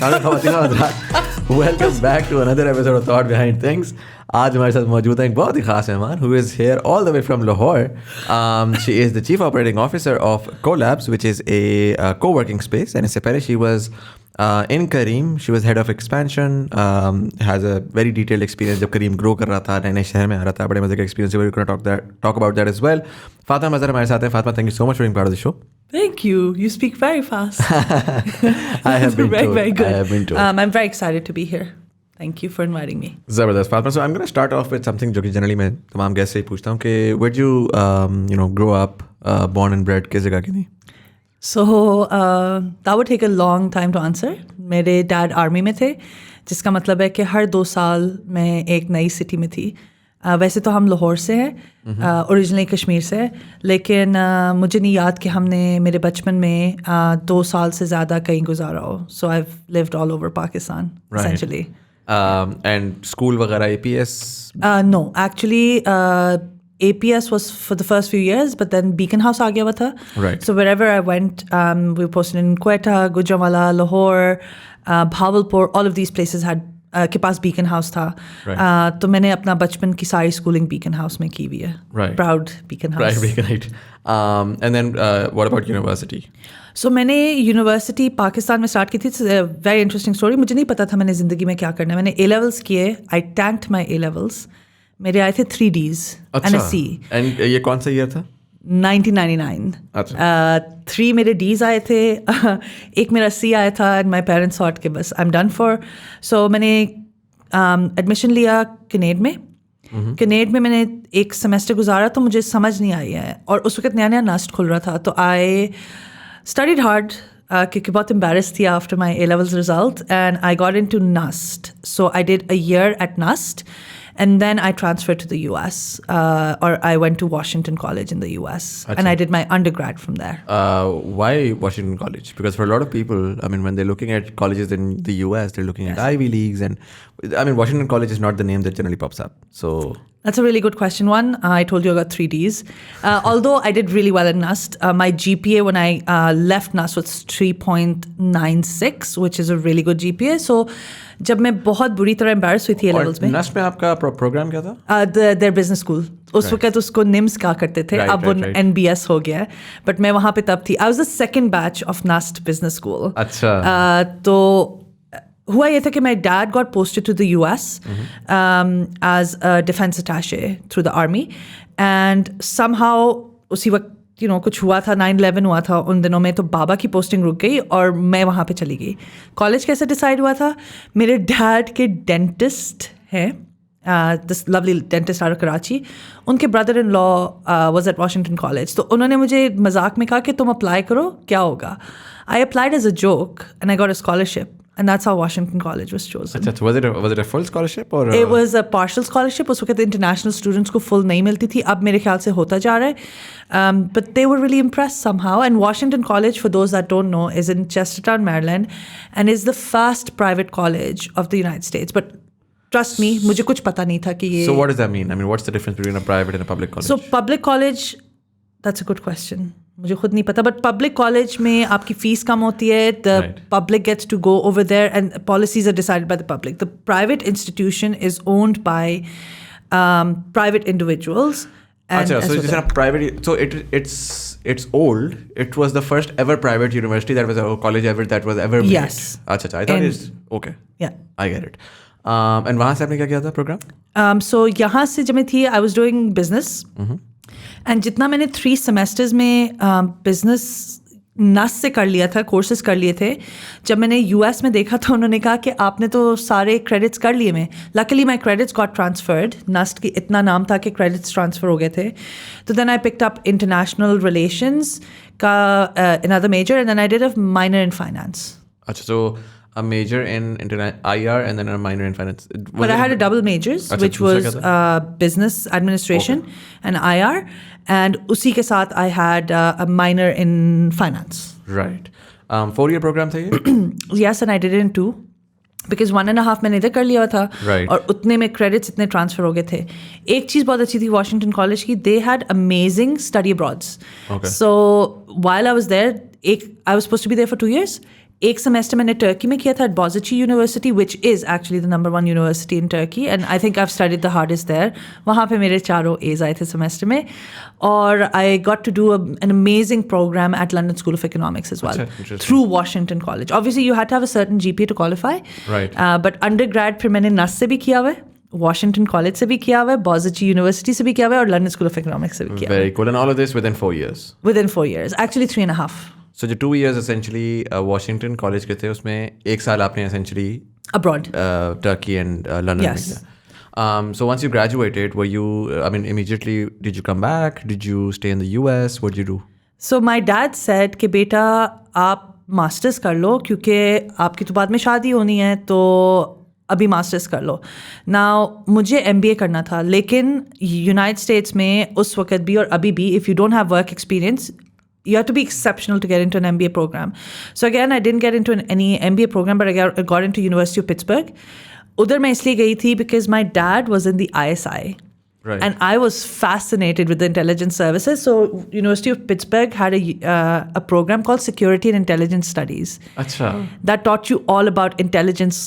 ख़वातीन और हज़रात, welcome back to another episode of Thought Behind Things. आज हमारे साथ मौजूद है एक बहुत ही खास मेहमान who is here all the way from Lahore. She is the chief operating officer of COLABS, which is a co-working space. And इससे पहले she was in Careem. She was head of expansion. Has a very detailed experience जब Careem grow कर रहा था, नए नए शहर में आ रहा था, बड़े मजे का experience. We're going to talk about that as well. Fatima Mazhar हमारे साथ हैं. Fatima, thank you so much for being part of the show. Thank you. You speak very fast. I have been told. Very good. I have been told. I'm very excited to be here. Thank you for inviting me. ज़बरदस्त Fatima. So I'm going to start off with something जो कि generally मैं तमाम guest से ही पूछता हूँ कि where did you grow up, born and bred, किस जगह की थी? So that would take a long time to answer. मेरे डैड आर्मी में थे, जिसका मतलब है कि हर 2 साल मैं एक नई सिटी में थी. वैसे तो हम लाहौर से हैं, ओरिजिनली कश्मीर से, लेकिन मुझे नहीं याद कि हमने मेरे बचपन में 2 साल से ज़्यादा कहीं गुजारा हो. So I've lived all over Pakistan, essentially. And school वगैरह APS? No, actually APS was for the first few years, but then Beacon House आ गया हुआ था. Right. So wherever I went, we were posted in Quetta, Gujranwala, Lahore, Bahawalpur, all of these places had के पास beacon house था. Right. तो मैंने अपना बचपन की सारी स्कूलिंग बीकन हाउस में की हुई है. Right. Proud beacon house. Right, right. And then what about university? So मैंने यूनिवर्सिटी पाकिस्तान में स्टार्ट की थी. Very interesting story. मुझे नहीं पता था मैंने ज़िंदगी में क्या करना है. मैंने A-levels किए. आई टैंक्ड माई A-levels. मेरे आए थे 3 Ds and a C. And ये कौन सा ईयर था? 1999. अच्छा. 3 मेरे Ds आए थे, एक मेरा C आया था, एंड माई पेरेंट्स थॉट कि बस आई एम डन फॉर. सो मैंने एडमिशन लिया कनेड में. कनेड में मैंने एक सेमेस्टर गुजारा तो मुझे समझ नहीं आई है, और उस वक्त नया नया नस्ट खुल रहा था. तो आई स्टडीड हार्ड क्योंकि बहुत एम्बेरस थी after my A-levels result, and I got into NUST. So I did a year at NUST. And then I transferred to the US, or I went to Washington College in the US. Achha. And I did my undergrad from there. Why Washington College? Because for a lot of people, I mean, when they're looking at colleges in the US, they're looking at Ivy Leagues. And I mean, Washington College is not the name that generally pops up. So that's a really good question. One, I told you I got 3 Ds. Although I did really well at NUST, my GPA when I left NUST was 3.96, which is a really good GPA. So जब मैं बहुत बुरी तरह embarrass हुई थी A-levels में. NUST में आपका प्रोग्राम क्या था? their business school. उस वक्त उसको NIMS कहा करते थे. अब वो NBS हो गया है. बट मैं वहाँ पे तब थी. I was the second batch of NUST business school. अच्छा. तो हुआ ये था कि my dad got posted to the US as a defense attaché through the army, and somehow उसी वक्त कुछ हुआ था, 9/11 हुआ था उन दिनों में, तो बाबा की पोस्टिंग रुक गई और मैं वहाँ पे चली गई. कॉलेज कैसे डिसाइड हुआ था? मेरे डैड के डेंटिस्ट हैं, this lovely dentist out of Karachi, उनके brother in law was at Washington college. तो उन्होंने मुझे मजाक में कहा कि तुम अप्लाई करो, क्या होगा. I applied as a joke and I got a scholarship. And that's how Washington College was chosen. अच्छा, was it a full scholarship or? It was a partial scholarship. उस वक्त international students को full नहीं मिलती थी. अब मेरे ख्याल से होता जा रहा है. But they were really impressed somehow. And Washington College, for those that don't know, is in Chestertown, Maryland, and is the first private college of the United States. But trust me, मुझे कुछ पता नहीं था कि ये. So what does that mean? I mean, what's the difference between a private and a public college? So public college, that's a good question. मुझे खुद नहीं पता, बट पब्लिक कॉलेज में आपकी फीस कम होती है. The public gets to go over there and policies are decided by the public. The private institution is owned by private individuals. अच्छा, so it's a private, so it's old. It was the first ever private university that was a college ever that was ever made. Yes. अच्छा, I thought it's okay. Yeah, I get it. And वहाँ से आपने क्या किया था programme? So यहाँ से जब मैं थी, I was doing business. And जितना मैंने 3 सेमेस्टर्स में बिजनेस नस से कर लिया था, कोर्सेज कर लिए थे, जब मैंने US में देखा तो उन्होंने कहा कि आपने तो सारे क्रेडिट्स कर लिए. में लकीली माई क्रेडिट्स गॉट ट्रांसफर्ड. नस्ट की इतना नाम था कि क्रेडिट्स ट्रांसफ़र हो गए थे. तो then I picked up international relations का another major, and then I did a minor in finance. अच्छा, so a major in IR and then a minor in finance. But I had a double majors, which was business administration and IR, and उसी के साथ I had a minor in finance. Right. 4-year program था ये? Yes, and I did it in 2. Because 1.5 मैंने इधर कर लिया था. Right. और उतने में क्रेडिट्स इतने ट्रांसफ़र हो गए थे. एक चीज़ बहुत अच्छी थी वाशिंगटन कॉलेज की, they had amazing study abroads. Okay. So while I was there, I was supposed to be there for 2 years. एक semester मैंने टर्की में किया था at Boğaziçi University, which is actually the #1 university in Turkey, and I think I've studied the hardest there. वहाँ पे मेरे 4 A's आए थे semester में, और I got to do an amazing program at London School of Economics as well, through Washington College. Obviously, you had to have a certain GPA to qualify, right? But undergrad फिर मैंने NUS से भी किया हुआ है, Washington College से भी किया हुआ है, Boğaziçi University से भी किया हुआ है, और London School of Economics से भी किया हुआ है. Very cool. And all of this within 4 years? Within 4 years. Actually 3.5. So जो 2 years essentially Washington College के थे, उसमें 1 साल आपने essentially abroad, Turkey and London yes. में किया. So once you graduated, were you, I mean, immediately did you come back? Did you stay in the US? What did you do? So my dad said कि बेटा आप masters कर लो, क्योंकि आपकी तो बाद में शादी होनी है, तो अभी मास्टर्स कर लो. नाउ मुझे MBA करना था, लेकिन यूनाइटेड स्टेट्स में उस वक्त भी और अभी भी, if you don't have work experience, you have to be exceptional to get into an MBA program. So again, I didn't get into any MBA program, but I got into University of Pittsburgh. उधर मैं इसलिए गई थी because my dad was in the ISI. Right. And I was fascinated with the intelligence services. So University of Pittsburgh had a program called Security and Intelligence Studies. Achha. That taught you all about intelligence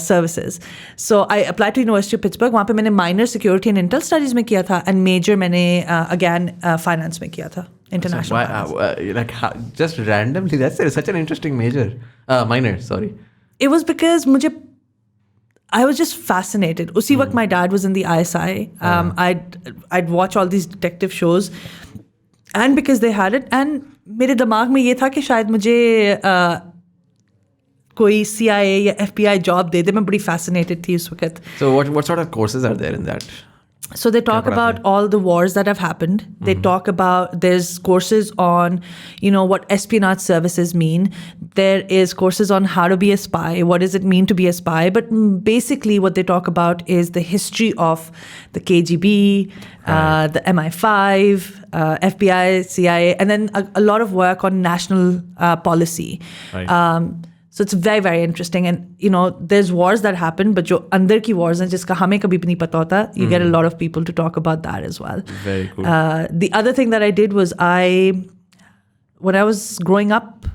services. So I applied to University of Pittsburgh. वहाँ पे मैंने minor Security and Intel Studies में किया था, and major मैंने again finance में किया था. International finance. Like just randomly, that's such an interesting minor, sorry. It was because I was just fascinated. उसी वक्त my dad was in the ISI. I'd watch all these detective shows, and because they had it, and मेरे दिमाग में ये था कि शायद मुझे कोई CIA या FBI जॉब दे दे. मैं बड़ी fascinated थी उस वक्त. So what sort of courses are there in that? So they talk about all the wars that have happened. They talk about, there's courses on, what espionage services mean. There is courses on how to be a spy. What does it mean to be a spy? But basically what they talk about is the history of the KGB, the MI5, FBI, CIA, and then a lot of work on national policy. Right. So it's very, very interesting. And, there's wars that happen, but जो अंदर की wars हैं जिसका हमें कभी भी नहीं पता होता, you get a lot of people to talk about that as well. Very cool. The other thing that I did was when I was growing up,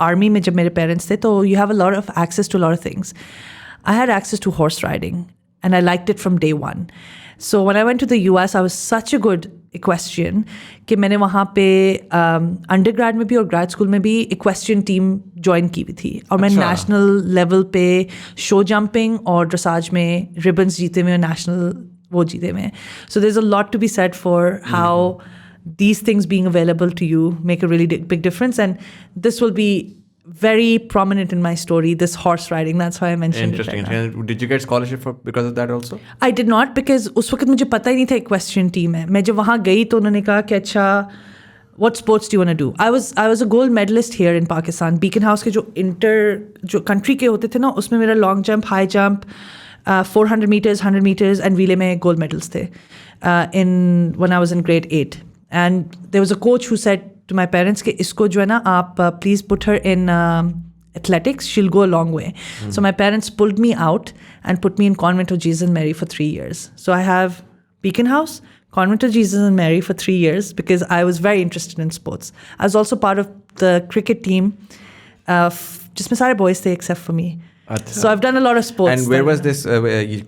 army में जब मेरे parents थे, तो you have a lot of access to a lot of things. I had access to horse riding, and I liked it from day one. So when I went to the US, I was such a good equestrian कि मैंने वहाँ पे undergrad में भी और grade school में भी equestrian team join की हुई थी, और मैं नेशनल लेवल पे शो जंपिंग और ड्रेसाज में रिबन्स जीते हुए, नेशनल वो जीते हुए. So there is a lot to be said for how these things being available to you make a really big difference, and this will be very prominent in my story, this horse riding. That's why I mentioned Interesting. it right now. Did you get scholarship because of that also? I did not, because उस वक्त मुझे पता ही नहीं था equestrian team है. मैं जब वहाँ गई तो उन्होंने कहा कि अच्छा, what sports do you want to do? I was a gold medalist here in Pakistan. Beacon House के जो country के होते थे ना, उसमें मेरा long jump, high jump, 400 meters, 100 meters and relay में gold medals थे when I was in grade 8. And there was a coach who said to my parents कि इसको जो है ना आप please put her in athletics, she'll go a long way. So my parents pulled me out and put me in Convent of Jesus and Mary for 3 years. So I have Beacon House, Convent of Jesus and Mary for 3 years because I was very interested in sports. I was also part of the cricket team, जिसमें सारे boys थे except for me. Achha. So I've done a lot of sports. And where was this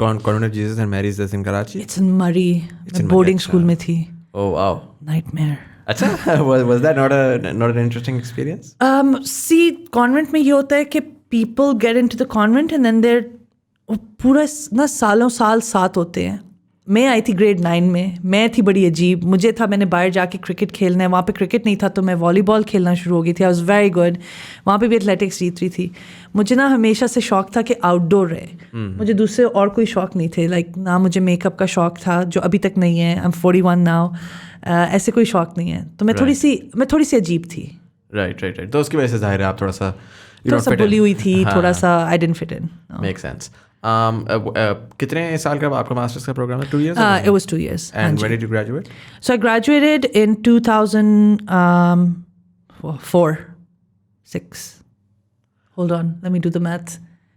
Convent of Jesus and Mary? Is this in Karachi? It's in Murray. It's in boarding Murray, school में थी. Oh wow. Nightmare. Achha, was that not an interesting experience? See, convent में ये होता है कि people get into the convent and then they're पूरा ना सालों साल साथ होते हैं. मैं आई थी grade 9 में, मैं थी बड़ी अजीब. मुझे था मैंने बाहर जाके क्रिकेट खेलना है, वहाँ पे क्रिकेट नहीं था तो मैं वॉलीबॉल खेलना शुरू हो गई थी. I was very good. वहाँ पे भी एथलेटिक्स जीत रही थी. मुझे ना हमेशा से शौक था कि आउटडोर रहे. मुझे दूसरे और कोई शौक नहीं थे. लाइक ना मुझे मेकअप का शौक था जो अभी तक नहीं है. I am 41 now. ऐसे कोई शौक नहीं है. तो मैं थोड़ी सी अजीब थी. राइट. तो उसकी वजह से जाहिर है आप थोड़ा सा बुली हुई थी. थोड़ा सा I didn't fit in. Make sense. कितने साल का आपका मास्टर्स का प्रोग्राम है? 2 years? It was 2 years. And when did you graduate? So I graduated in 2004, 6. Hold on, let me do the math.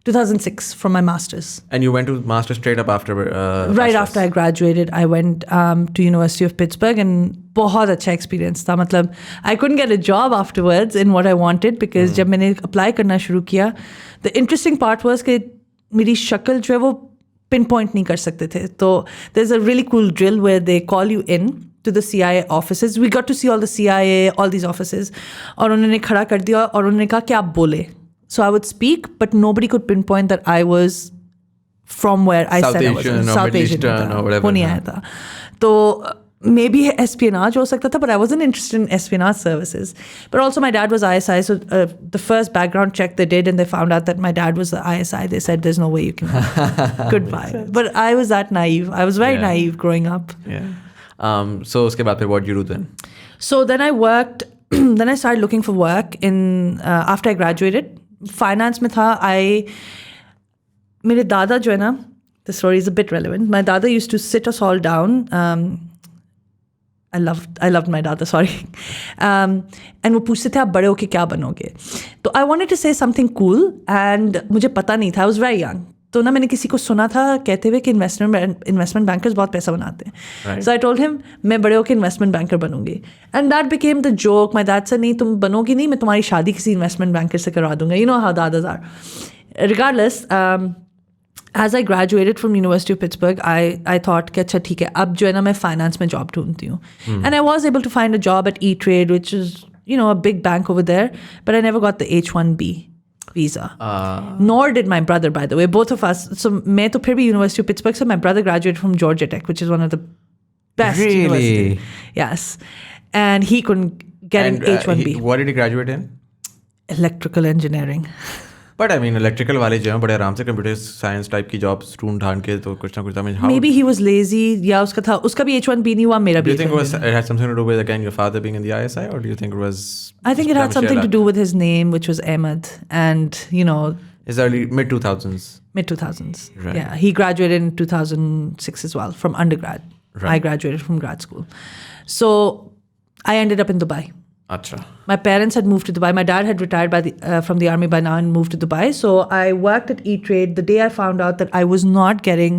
2006 from my master's. And you went to master straight up after Right masters? after I graduated, I went to University of Pittsburgh, and बहुत अच्छा experience था. मतलब I couldn't get a job afterwards in what I wanted because जब मैंने apply करना शुरू किया, the interesting part was कि मेरी शक्ल जो है वो pinpoint नहीं कर सकते थे. तो there's a really cool drill where they call you in to the CIA offices. We got to see all the CIA, all these offices. और उन्होंने खड़ा कर दिया और उन्होंने कहा कि आप बोले. So I would speak, but nobody could pinpoint that I was from where I South said I Asian was. or South Middle Asian Eastern or whatever. वो नहीं आया था. तो maybe espionage हो सकता था, but I wasn't interested in espionage services. But also my dad was ISI, so the first background check they did and they found out that my dad was the ISI. They said there's no way you can. Goodbye. But I was that naive. I was very naive growing up. Yeah. So उसके बाद फिर what you do then? So then I worked. Then I started looking for work in after I graduated. Finance में था. मेरे दादा जो है ना, the story is a bit relevant. My dada used to sit us all down. I loved my dada, sorry. And वो पूछते थे आप बड़े होके क्या बनोगे. तो I wanted to say something cool and मुझे पता नहीं था. I was very young. तो ना मैंने किसी को सुना था कहते हुए कि इन्वेस्टमेंट बैंकर्स बहुत पैसा बनाते हैं. सो आई टोल्ड हिम मैं बड़े होकर इन्वेस्टमेंट बैंकर बनूंगी. And that became the joke. My dad says नहीं तुम बनोगी नहीं, मैं तुम्हारी शादी किसी इन्वेस्टमेंट बैंकर से करवा दूंगा. You know how dadas are. Regardless, as I graduated from University of Pittsburgh, I thought कि अच्छा ठीक है, अब जो है ना मैं फाइनेंस में जॉब ढूंढती हूँ. And I was able to find a job at E-Trade, which is, you know, a big bank over there, but I never got the H-1B visa. Nor did my brother, by the way. Both of us. So मैं तो फिर भी University of Pittsburgh, so my brother graduated from Georgia Tech, which is one of the best university. Yes. And he couldn't get an H-1B. What did he graduate in? Electrical engineering. But I mean, electrical वाले जो हैं बड़े आराम से computer science type की jobs ढूंढ के तो कुछ ना कुछ. I mean, how? Maybe he was lazy. या उसका भी H-1B नहीं हुआ, मेरा भी. Do you think it had something to do with again your father being in the ISI, or do you think it was? I think it had something to do with his name, which was Ahmed, and you know. It's early mid 2000s. Mid 2000s. Right. Yeah, he graduated in 2006 as well from undergrad. Right. I graduated from grad school, so I ended up in Dubai. Acha. My parents had moved to Dubai. My dad had retired from the army by now and moved to Dubai. So I worked at E-Trade. The day I found out that I was not getting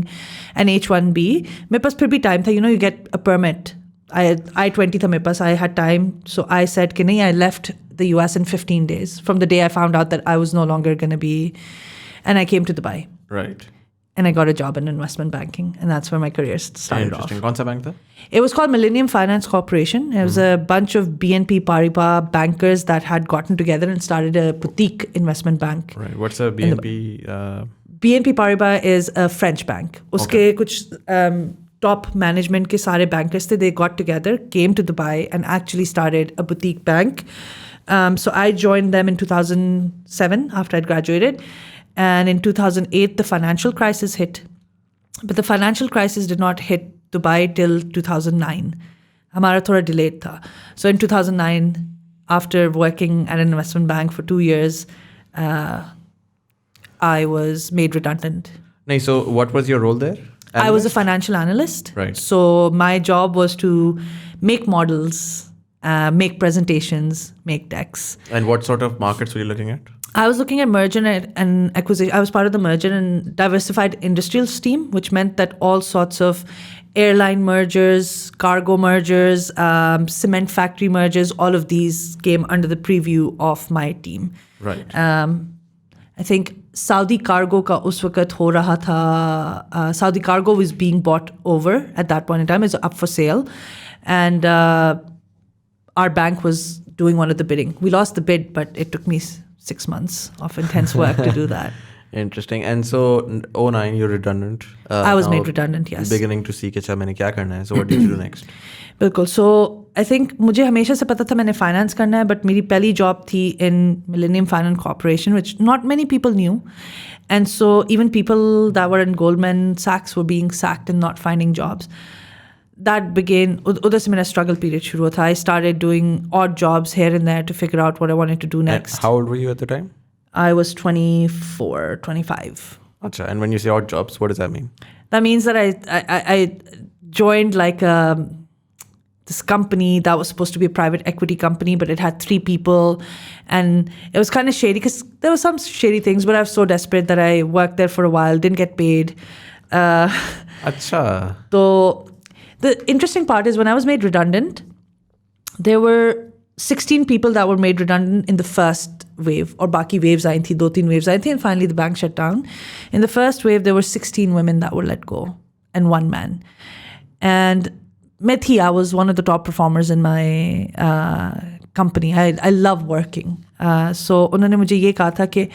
an H-1B, मेरे पास फिर भी time था. You know, you get a permit. I-20 था मेरे पास. I had time. So I said कि नहीं, I left the US in 15 days from the day I found out that I was no longer going to be. And I came to Dubai. Right. And I got a job in investment banking. And that's where my career started Interesting. off. कौन सा bank था? It was called Millennium Finance Corporation. It was a bunch of BNP Paribas bankers that had gotten together and started a boutique investment bank. Right. What's a BNP? BNP Paribas is a French bank. Uske kuch top management ke sare bankers the, they got together, came to Dubai and actually started a boutique bank. So I joined them in 2007 after I'd graduated. And in 2008, the financial crisis hit. But the financial crisis did not hit Dubai till 2009. Hamara thoda delayed tha. So in 2009, after working at an investment bank for 2 years, I was made redundant. No, so what was your role there? Analyst? I was a financial analyst. Right. So my job was to make models, make presentations, make decks. And what sort of markets were you looking at? I was looking at merger and acquisition. I was part of the merger and diversified industrials team, which meant that all sorts of airline mergers, cargo mergers, cement factory mergers, all of these came under the preview of my team. Right. I think Saudi Cargo ka us waqt ho raha tha. Saudi Cargo was being bought over at that point in time. It was up for sale. And our bank was doing one of the bidding. We lost the bid, but it took me 6 months of intense work to do that. Interesting. And so 2009, you're redundant. I was made redundant, yes. Beginning to see कि अच्छा मैंने क्या करना है. So what did you do next? बिल्कुल. So I think मुझे हमेशा से पता था मैंने finance करना है, but मेरी पहली job थी in Millennium Finance Corporation, which not many people knew. And so even people that were in Goldman Sachs were being sacked and not finding jobs. That began, उधर से मेरा struggle period शुरू था. I started doing odd jobs here and there to figure out what I wanted to do next. And how old were you at the time? I was 24, 25. Achha. And when you say odd jobs, what does that mean? That means that I joined like this company that was supposed to be a private equity company, but it had 3 people, and it was kind of shady because there were some shady things, but I was so desperate that I worked there for a while, didn't get paid. Acha. So the interesting part is when I was made redundant, there were 16 people that were made redundant in the first wave, or baki waves aayi thi, 2-3 waves aayi thi, and finally the bank shut down. In the first wave, there were 16 women that were let go and 1 man. And I was one of the top performers in my company. I love working. So उन्होंने मुझे ये कहा था कि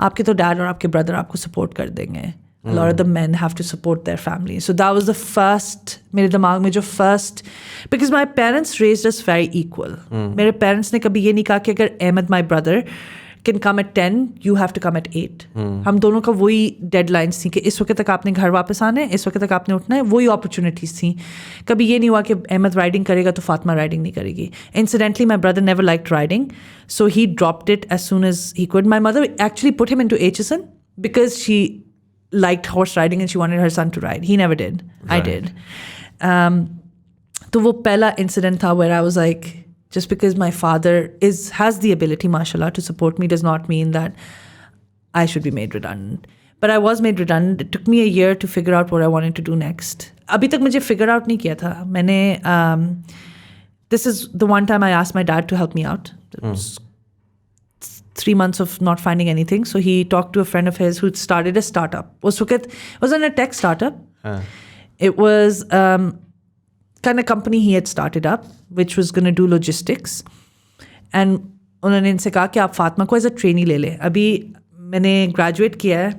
आपके तो dad और आपके brother आपको support कर देंगे. A lot of the men have to support their family. So that was the first, मेरे दिमाग में जो first, because my parents raised us very equal. मेरे parents ने कभी ये नहीं कहा कि अगर Ahmed, my brother, can come at 10, you have to come at 8. हम दोनों का वही डेडलाइंस थी कि इस वक्त तक आपने घर वापस आना है, इस वक्त तक आपने उठना है, वही अपॉर्चुनिटीज़ थी. कभी ये नहीं हुआ कि अहमद राइडिंग करेगा तो फातिमा राइडिंग नहीं करेगी. Incidentally, my brother never liked riding, so he dropped it as soon as he could. My mother actually put him into HSN because she liked horse riding and she wanted her son to ride. He never did. Right. I did. तो वो पहला incident था where I was like, just because my father has the ability, mashallah, to support me does not mean that I should be made redundant. But I was made redundant. It took me a year to figure out what I wanted to do next. अभी तक मुझे figure out नहीं किया था. मैंने this is the one time I asked my dad to help me out. 3 months of not finding anything. So he talked to a friend of his who started a startup. It wasn't a tech startup. It was kind of company he had started up, which was going to do logistics. And उन्होंने इनसे कहा कि आप फातिमा को as a trainee ले लें. अभी मैंने ग्रेजुएट किया है,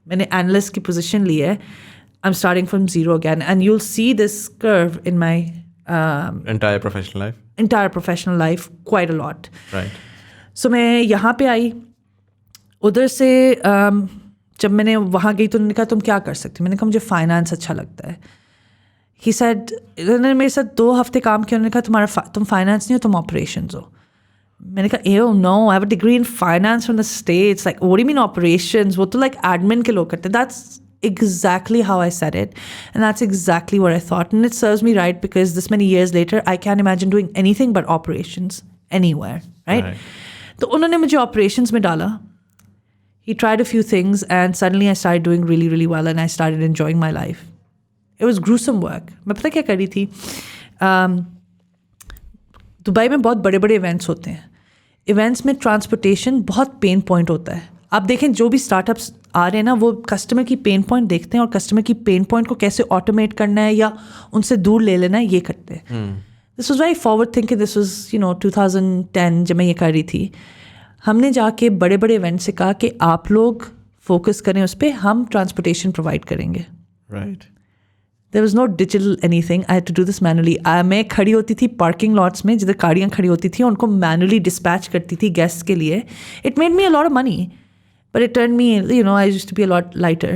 मैंने एनालिस्ट की पोजीशन ली है. I am starting from zero again, and you will see this curve in my entire professional life quite a lot. Right. So मैं यहाँ पे आई. उधर से जब मैंने वहाँ गई तो उन्होंने कहा तुम क्या कर सकते हो. मैंने कहा मुझे फाइनेंस अच्छा लगता है. He said, उन्होंने मेरे साथ 2 हफ्ते काम किया. उन्होंने कहा तुम फाइनेंस नहीं हो, तुम ऑपरेशंस हो. मैंने कहा ew no, I have a degree in finance from the States. Like what do you mean operations? वो तो like admin के लोग करते. That's exactly how I said it, and that's exactly what I thought, and it serves me right because this many years later I can't imagine doing anything but operations anywhere, right? तो उन्होंने मुझे operations में डाला. He tried a few things and suddenly I started doing really really well and I started enjoying my life. It was gruesome work. मैं पता क्या कर रही थी, दुबई में बहुत बड़े बड़े इवेंट्स होते हैं. इवेंट्स में ट्रांसपोर्टेशन बहुत पेन पॉइंट होता है. आप देखें जो भी स्टार्टअप्स आ रहे हैं ना, वो कस्टमर की पेन पॉइंट देखते हैं और कस्टमर की पेन पॉइंट को कैसे ऑटोमेट करना है या उनसे दूर ले लेना है, ये करते हैं. This was very forward thinking. This was 2010 जब मैं ये कर रही थी. हमने जाके बड़े बड़े इवेंट से कहा कि आप लोग फोकस करें उस पर, हम ट्रांसपोर्टेशन प्रोवाइड करेंगे. Right. There was no digital anything. I had to do this manually. मैं खड़ी होती थी पार्किंग लॉट्स में, जिधर गाड़ियाँ खड़ी होती थी, उनको मैनुअली डिस्पैच करती थी गेस्ट के लिए. It made me a lot of money, but it turned me, I used to be a lot lighter.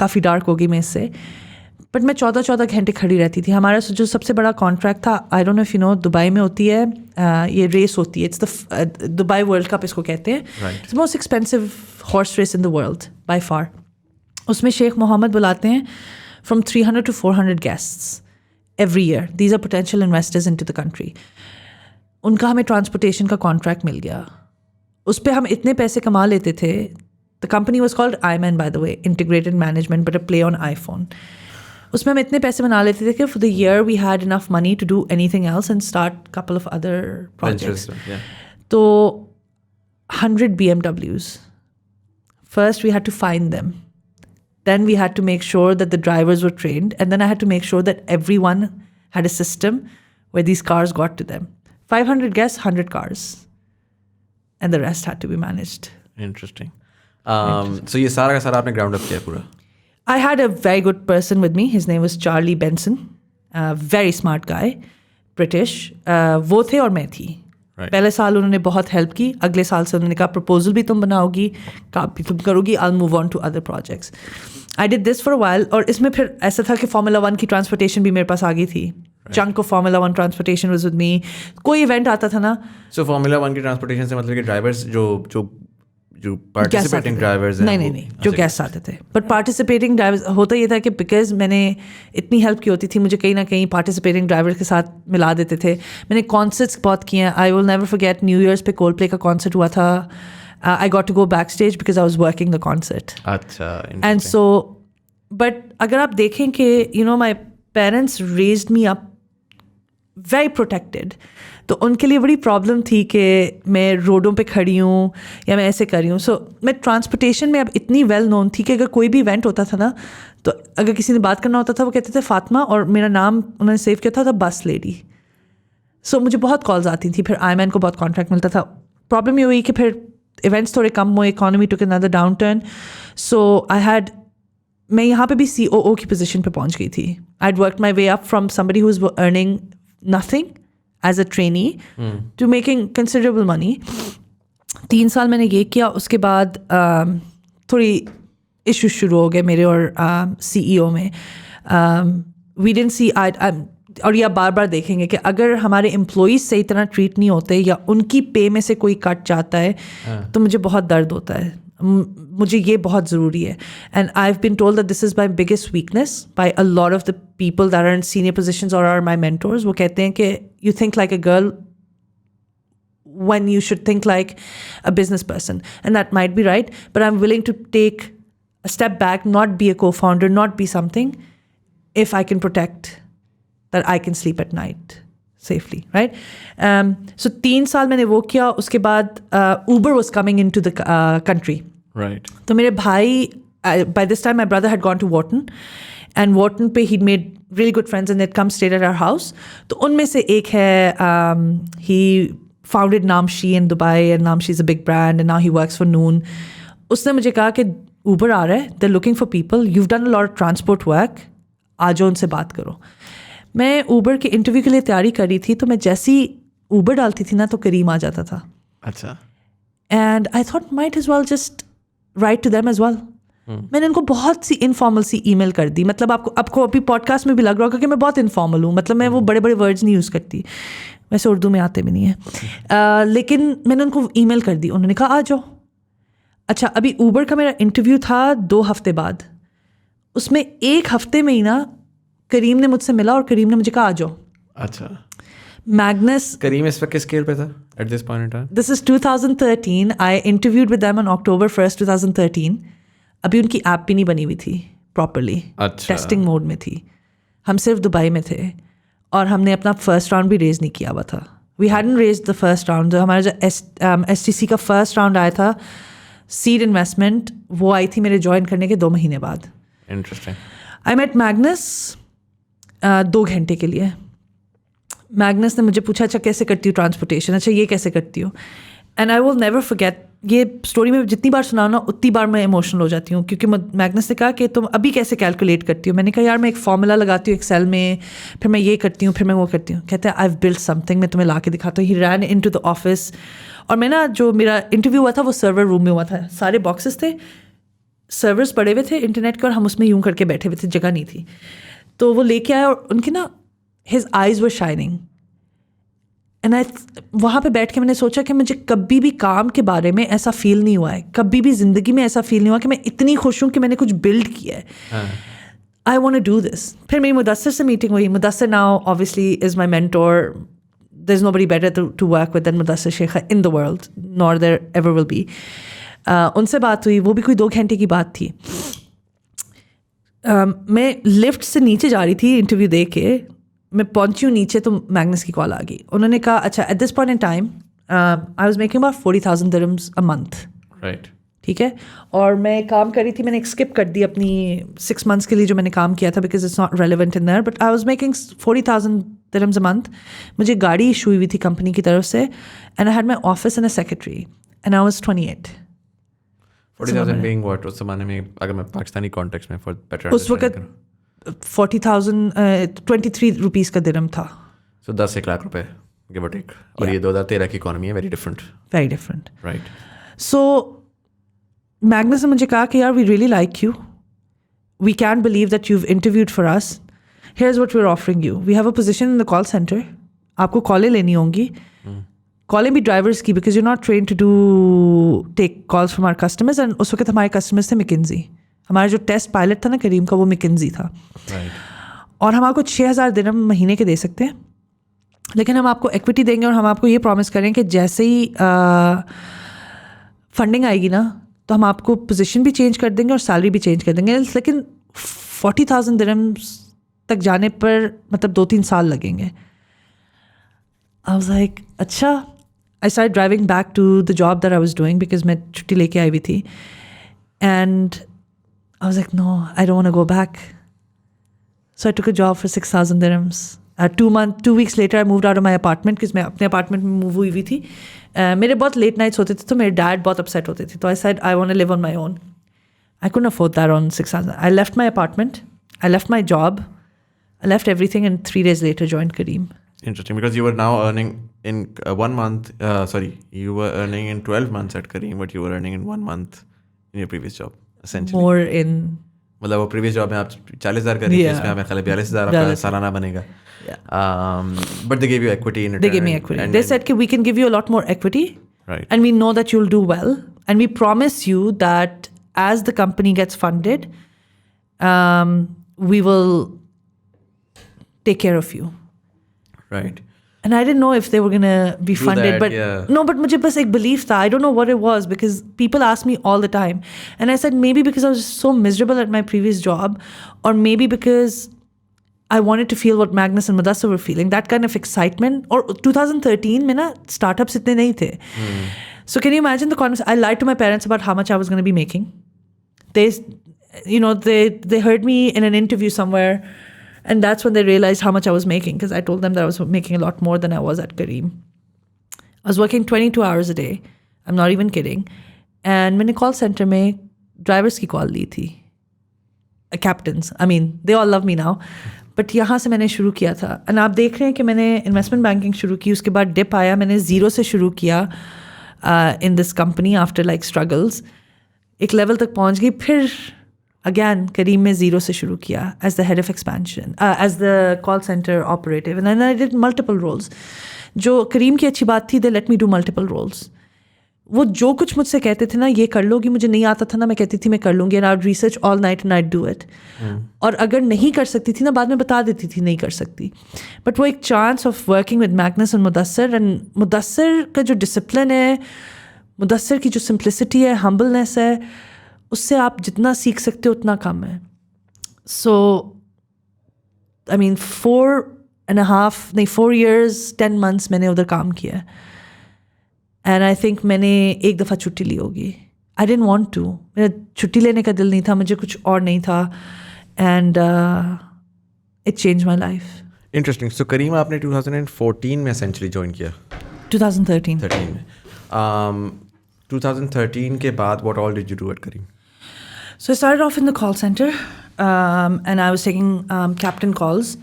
काफ़ी डार्क हो गई मैं इससे. बट मैं 14 घंटे खड़ी रहती थी. हमारा जो सबसे बड़ा कॉन्ट्रैक्ट था, I don't know if you know, Dubai में होती है ये रेस होती है. It's the Dubai World Cup इसको कहते हैं. It's most expensive horse race in the world by far. उसमें शेख मोहम्मद बुलाते हैं from 300 to 400 guests every year. These are potential investors into the country. उनका हमें ट्रांसपोर्टेशन का कॉन्ट्रैक्ट मिल गया. उस पर हम इतने पैसे कमा लेते थे. The company was called IMAN, by the way, Integrated Management, but a play on iPhone. उसमें हम इतने पैसे बना लेते थे कि for the year we had enough money to do anything else and start a couple of other projects. तो 100 BMWs. First we had to find them. Then we had to make sure that the drivers were trained. And then I had to make sure that everyone had a system where these cars got to them. 500 guests, 100 cars. And the rest had to be managed. Interesting. So ये सारा का सारा आपने ground up किया पूरा? I had a very good person with me. His name was Charlie Benson. Very smart guy. British. वो थे और मैं थी. पहले साल उन्होंने बहुत हेल्प की. अगले साल से उन्होंने कहा प्रपोजल भी तुम बनाओगी, काम भी तुम करोगी, I'll move on to other projects. I did this for a while. और इसमें फिर ऐसा था कि Formula 1 की ट्रांसपोर्टेशन भी मेरे पास आ गई थी. Chunk of Formula 1 transportation was with me. कोई इवेंट आता था ना. So Formula 1 की ट्रांसपोर्टेशन से मतलब कि ड्राइवर्स जो जो participating drivers हैं नहीं जो गेस्ट आते थे. बट पार्टिसिपेटिंग ड्राइवर्स होता ये था कि बिकॉज मैंने इतनी हेल्प की होती थी, मुझे कहीं ना कहीं पार्टिसिपेटिंग ड्राइवर के साथ मिला देते थे. मैंने कॉन्सर्ट्स बहुत किए हैं. I will never forget new years पे कोल्डप्ले का कॉन्सर्ट हुआ था. I got to go backstage because I was working the concert. अच्छा. And so, but अगर आप देखें कि my parents raised me up very protected. तो उनके लिए बड़ी प्रॉब्लम थी कि मैं रोडों पे खड़ी हूँ या मैं ऐसे कर रही हूँ. सो मैं ट्रांसपोर्टेशन में अब इतनी वेल नोन थी कि अगर कोई भी इवेंट होता था ना, तो अगर किसी ने बात करना होता था वो कहते थे फातिमा, और मेरा नाम उन्होंने सेव किया था बस लेडी. सो मुझे बहुत कॉल्स आती थी. फिर आईमैन को बहुत कॉन्ट्रैक्ट मिलता था. प्रॉब्लम ये हुई कि फिर इवेंट्स थोड़े कम हुए, economy took another downturn. So मैं यहाँ पे भी COO की पोजीशन पे पहुँच गई थी. I had worked my way up from somebody who is earning nothing as a trainee to making considerable money. 3 साल मैंने ये किया. उसके बाद थोड़ी इश्यूज शुरू हो गए मेरे और CEO में. वी डिडंट सी और यह बार बार देखेंगे कि अगर हमारे एम्प्लॉइज सही तरह ट्रीट नहीं होते या उनकी पे में से कोई कट जाता है तो मुझे बहुत दर्द होता है. मुझे ये बहुत ज़रूरी है. And I have been told that this is my biggest weakness by a lot of the people that are in senior positions और आर माई मेंटोर्स. वो कहते हैं कि you think like a girl when you should think like a business person, and that might be right, but I'm willing to take a step back, not be a co-founder, not be something, if I can protect that I can sleep at night safely, right? So 3 साल मैंने वो किया. उसके बाद Uber was coming into the country. Right. तो मेरे भाई, by this time my brother had gone to Wharton, and Wharton पे he'd made really good friends and they'd come stay at our house. तो उनमें से एक है, he founded Namshi in Dubai, and Namshi is a big brand, and now he works for Noon. उसने मुझे कहा कि Uber आ रहा है, they're looking for people, you've done a lot of transport work, आ जाओ उनसे बात करो. मैं ऊबर के इंटरव्यू के लिए तैयारी कर रही थी, तो मैं जैसी ऊबर डालती थी ना तो करीम आ जाता था. अच्छा. And I thought might as well just write to them as well. मैंने उनको बहुत सी इनफॉर्मल सी ईमेल कर दी. मतलब आपको अभी पॉडकास्ट में भी लग रहा होगा कि मैं बहुत इनफॉर्मल हूँ. मतलब मैं वो बड़े बड़े वर्ड्स नहीं यूज़ करती, वैसे उर्दू में आते भी नहीं है. लेकिन मैंने उनको ईमेल कर दी. उन्होंने कहा आ जाओ. अच्छा, अभी ऊबर का मेरा इंटरव्यू था 2 हफ्ते बाद. उसमें 1 हफ्ते में ही ना करीम ने मुझसे मिला और करीम ने मुझे कहा आ जाओ. अच्छा. मैग्नस. करीम इस वक्त किस स्केल पे था at this point in time? This is 2013. I interviewed with them on October 1st, 2013. अभी उनकी ऐप भी नहीं बनी हुई थी प्रॉपरली. अच्छा. टेस्टिंग मोड में थी. हम सिर्फ दुबई में थे और हमने अपना फर्स्ट राउंड भी रेज नहीं किया हुआ था. We hadn't raise the first round. जो हमारा जो STC का फर्स्ट राउंड आया था, सीड इन्वेस्टमेंट, वो आई थी मेरे ज्वाइन करने के 2 महीने बाद. इंटरेस्टिंग. आई मेट मैग्नस 2 घंटे के लिए. मैग्नस ने मुझे पूछा अच्छा कैसे करती हूँ ट्रांसपोर्टेशन, अच्छा ये कैसे करती हूँ. And I will never forget, ये स्टोरी में जितनी बार सुनाओ ना उतनी बार मैं इमोशनल हो जाती हूँ. क्योंकि मैग्नस ने कहा कि तुम अभी कैसे कैलकुलेट करती हो. मैंने कहा यार मैं एक फॉर्मूला लगाती हूँ एक्सेल में, फिर मैं ये करती हूँ, फिर मैं वो करती हूँ. कहते हैं आई हैव बिल्ट समथिंग, मैं तुम्हें ला के दिखाता हूँ. ही रैन इनटू द ऑफिस. और मैं ना, जो मेरा इंटरव्यू हुआ था वो सर्वर रूम में हुआ था. सारे बॉक्सेस थे, सर्वर्स पड़े हुए थे इंटरनेट के, और हम उसमें यूँ करके बैठे हुए थे, जगह नहीं थी. तो वो लेके आया और उनके ना his eyes were shining. And वहाँ पे बैठ के मैंने सोचा कि मुझे कभी भी काम के बारे में ऐसा फील नहीं हुआ है, कभी भी ज़िंदगी में ऐसा फील नहीं हुआ कि मैं इतनी खुश हूँ कि मैंने कुछ बिल्ड किया है. I want to do this. फिर मेरी मुदस्सर से मीटिंग हुई. Mudassar now obviously is my mentor. There is nobody better to work with than Mudassar Sheikh in the world, nor there ever will be. उनसे बात हुई, वो भी कोई 2 घंटे की बात थी. मैं लिफ्ट से नीचे जा रही थी इंटरव्यू दे के. मैं पहुंची हूँ नीचे तो मैग्नस की कॉल आ गई. उन्होंने कहा अच्छा at this point in time I was making about 40,000 dirhams a month. Right. ठीक है. और मैं काम कर रही थी, मैंने स्किप कर दी अपनी 6 months के लिए जो मैंने काम किया था, because it's not relevant in their. But I was making 40,000 dirhams a month. मुझे गाड़ी इशू हुई थी कंपनी की तरफ से, and I had my office and a secretary, and I was 28. 40,000 being what उस जमाने में, अगर मैं पाकिस्तानी कॉन्टेक्स्ट में फॉर बेटर उस वक्त 40,000 23 रुपीज़ का दिरहम था. सो 10-1 लाख रुपए गिव और टेक. और ये 2013 की इकोनॉमी है, very different. Right. So Magnus ने मुझे कहा कि यार we really like you, we can believe that you have interviewed for us, here is what we are offering you. We have a position in the call centre, आपको कॉलें लेनी होंगी, कॉलें भी ड्राइवर्स की, because you not train to do take calls from our customers. And उस वक्त हमारे कस्टमर्स थे McKinsey. हमारा जो टेस्ट पायलट था ना करीम का, वो McKinsey था. और हम आपको 6,000 दिरहम महीने के दे सकते हैं, लेकिन हम आपको इक्विटी देंगे और हम आपको ये प्रॉमिस करें कि जैसे ही फंडिंग आएगी ना तो हम आपको पोजीशन भी चेंज कर देंगे और सैलरी भी चेंज कर देंगे. लेकिन 40,000 दिरहम्स तक जाने पर मतलब 2-3 साल लगेंगे. I was like, अच्छा. I started driving back to the job that I was doing because मैं छुट्टी लेके आई हुई थी. And I was like, no, I don't want to go back. So I took a job for 6,000 dirhams. 2 weeks later, I moved out of my apartment because मैं अपने apartment में move हुई थी. मेरे बहुत late nights होते थे तो मेरे dad बहुत upset होते थे. तो I said, I want to live on my own. I couldn't afford that on 6,000. I left my apartment. I left my job. I left everything and 3 days later joined Careem. Interesting, because you were now earning in 1 month, you were earning in 12 months at Careem what you were earning in 1 month in your previous job, essentially. More in... मतलब वो previous job में आप 40,000 कर रही थी, इसमें हमें खाली 42,000 आपका सालाना बनेगा. But they gave you equity in return. They gave me equity. They said, we can give you a lot more equity. Right. And we know that you'll do well. And we promise you that as the company gets funded, we will take care of you. Right. And I didn't know if they were going to be funded. That, but yeah. no, but मुझे बस एक belief था. I don't know what it was because people ask me all the time. And I said maybe because I was so miserable at my previous job, or maybe because I wanted to feel what Magnus and Mudassir were feeling, that kind of excitement. Or 2013 में ना startups इतने नहीं थे. So can you imagine the conversation? I lied to my parents about how much I was going to be making. They heard me in an interview somewhere. And that's when they realized how much I was making, because I told them that I was making a lot more than I was at Careem. I was working 22 hours a day. I'm not even kidding. And मैंने call center में drivers की call ली थी. Captains. I mean, they all love me now. But यहाँ से मैंने शुरू किया था. And आप देख रहे हैं कि मैंने investment banking शुरू की, उसके बाद dip आया, मैंने 0 से शुरू किया in this company after like struggles. एक level तक पहुँच गई, फिर again, Careem में 0 से शुरू किया as the head of expansion, as the call center operative. And then I did multiple roles. जो Careem की अच्छी बात थी, they let me do multiple roles. वो जो कुछ मुझसे कहते थे ना, ये कर लोगी, मुझे नहीं आता था ना, मैं कहती थी मैं कर लूँगी. And I would research all night and I'd do it. और अगर नहीं कर सकती थी ना, बाद में बता देती थी नहीं कर सकती. But वो एक chance of working with Magnus and Mudassir, and Mudassir का जो discipline है, Mudassir की जो simplicity है, humbleness है, उससे आप जितना सीख सकते हो उतना कम है. So, I mean, 4 years, 10 months मैंने उधर काम किया. And I think मैंने एक दफ़ा छुट्टी ली होगी. I didn't want to. मेरा छुट्टी लेने का दिल नहीं था, मुझे कुछ और नहीं था. And it changed my life. Interesting. So Careem आपने 2014 में essentially join किया. 2013. 13 में. 2013 के बाद what all did you do at Careem? So I started off in the call center, and I was taking captain calls.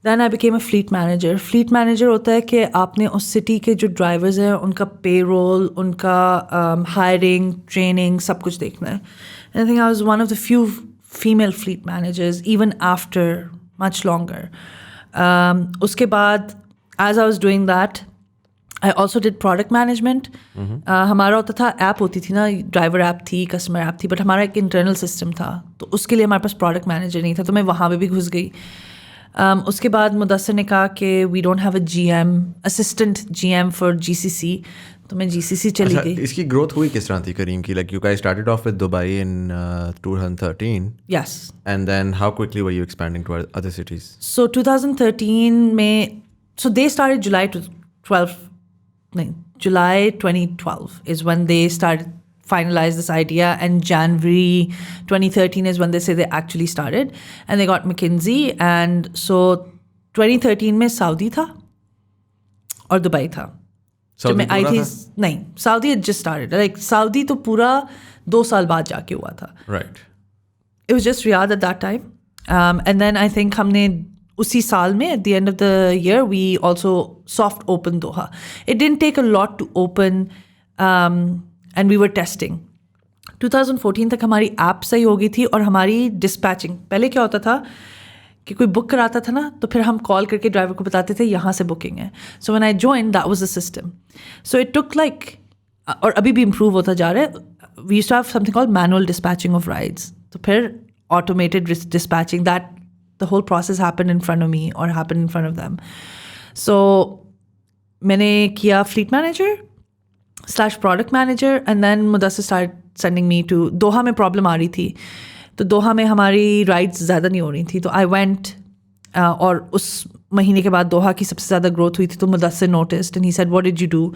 Then I became a fleet manager. Fleet manager होता है कि आपने उस city के जो drivers हैं उनका payroll, उनका hiring, training, सब कुछ देखना है. And I think I was one of the few female fleet managers, even after much longer. उसके बाद, as I was doing that, I also did product management. हमारा होता था, ऐप होती थी ना, ड्राइवर ऐप थी, कस्टमर ऐप थी, बट हमारा एक इंटरनल सिस्टम था, तो उसके लिए हमारे पास प्रोडक्ट मैनेजर नहीं था, तो मैं वहाँ पे भी घुस गई. उसके बाद मुदस्सिर ने कहा कि we don't have a GM, assistant GM for GCC, तो मैं GCC चली गई. इसकी ग्रोथ हुई किस तरह थी Careem की? Like you guys started off with Dubai in 2013. Yes. And then how quickly were you expanding to other cities? So 2013 में, so they started July 2012 is when they started finalize this idea, and January 2013 is when they say they actually started, and they got McKinsey. And so 2013 में Saudi था और Dubai था. जब मैं आई थी नहीं, Saudi had just started. Like Saudi तो पूरा 2 साल बाद जाके हुआ था. Right. It was just Riyadh at that time. And then I think हमने उसी साल में, at the end of the year, we also soft opened Doha. It didn't take a lot to open, and we were testing. 2014 तक हमारी app सही हो गई थी और हमारी dispatching. पहले क्या होता था कि कोई बुक कराता था ना तो फिर हम कॉल करके ड्राइवर को बताते थे यहाँ से बुकिंग है. So when I join that was the system. So it took like, और अभी भी इम्प्रूव होता जा रहा है. We used to have something called manual dispatching of rides. तो फिर automated dispatching, that the whole process happened in front of me और happened in front of them. So मैंने किया fleet manager / product manager, and then Mudassir start sending me to Doha. में problem आ रही थी तो दोहा में हमारी राइड्स ज़्यादा नहीं हो रही थी, तो आई वेंट, और उस महीने के बाद दोहा की सबसे ज़्यादा ग्रोथ हुई थी. तो Mudassir noticed and he said what did you do.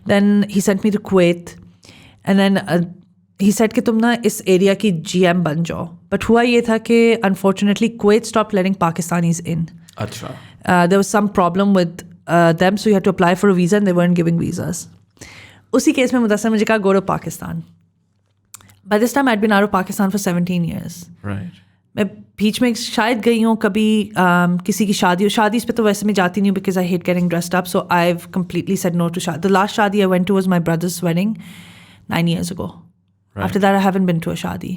Then he sent me to Kuwait, and then he said कि तुम ना इस एरिया की GM बन जाओ. बट हुआ ये था कि unfortunately Kuwait stop letting Pakistanis in. अच्छा. There was some problem with them, so you had to apply for a visa and they weren't giving visas. उसी केस में मुदस्सिर मुझे कहा go to Pakistan. By this time I'd been out of Pakistan for 17 years. Right. मैं बीच में शायद गई हूँ कभी किसी की शादी पे तो वैसे मैं जाती नहीं हूँ because I hate getting dressed up, so I've completely said no to शादी. The last शादी I went to was my brother's wedding 9 years ago. Right. After that I haven't been to a शादी.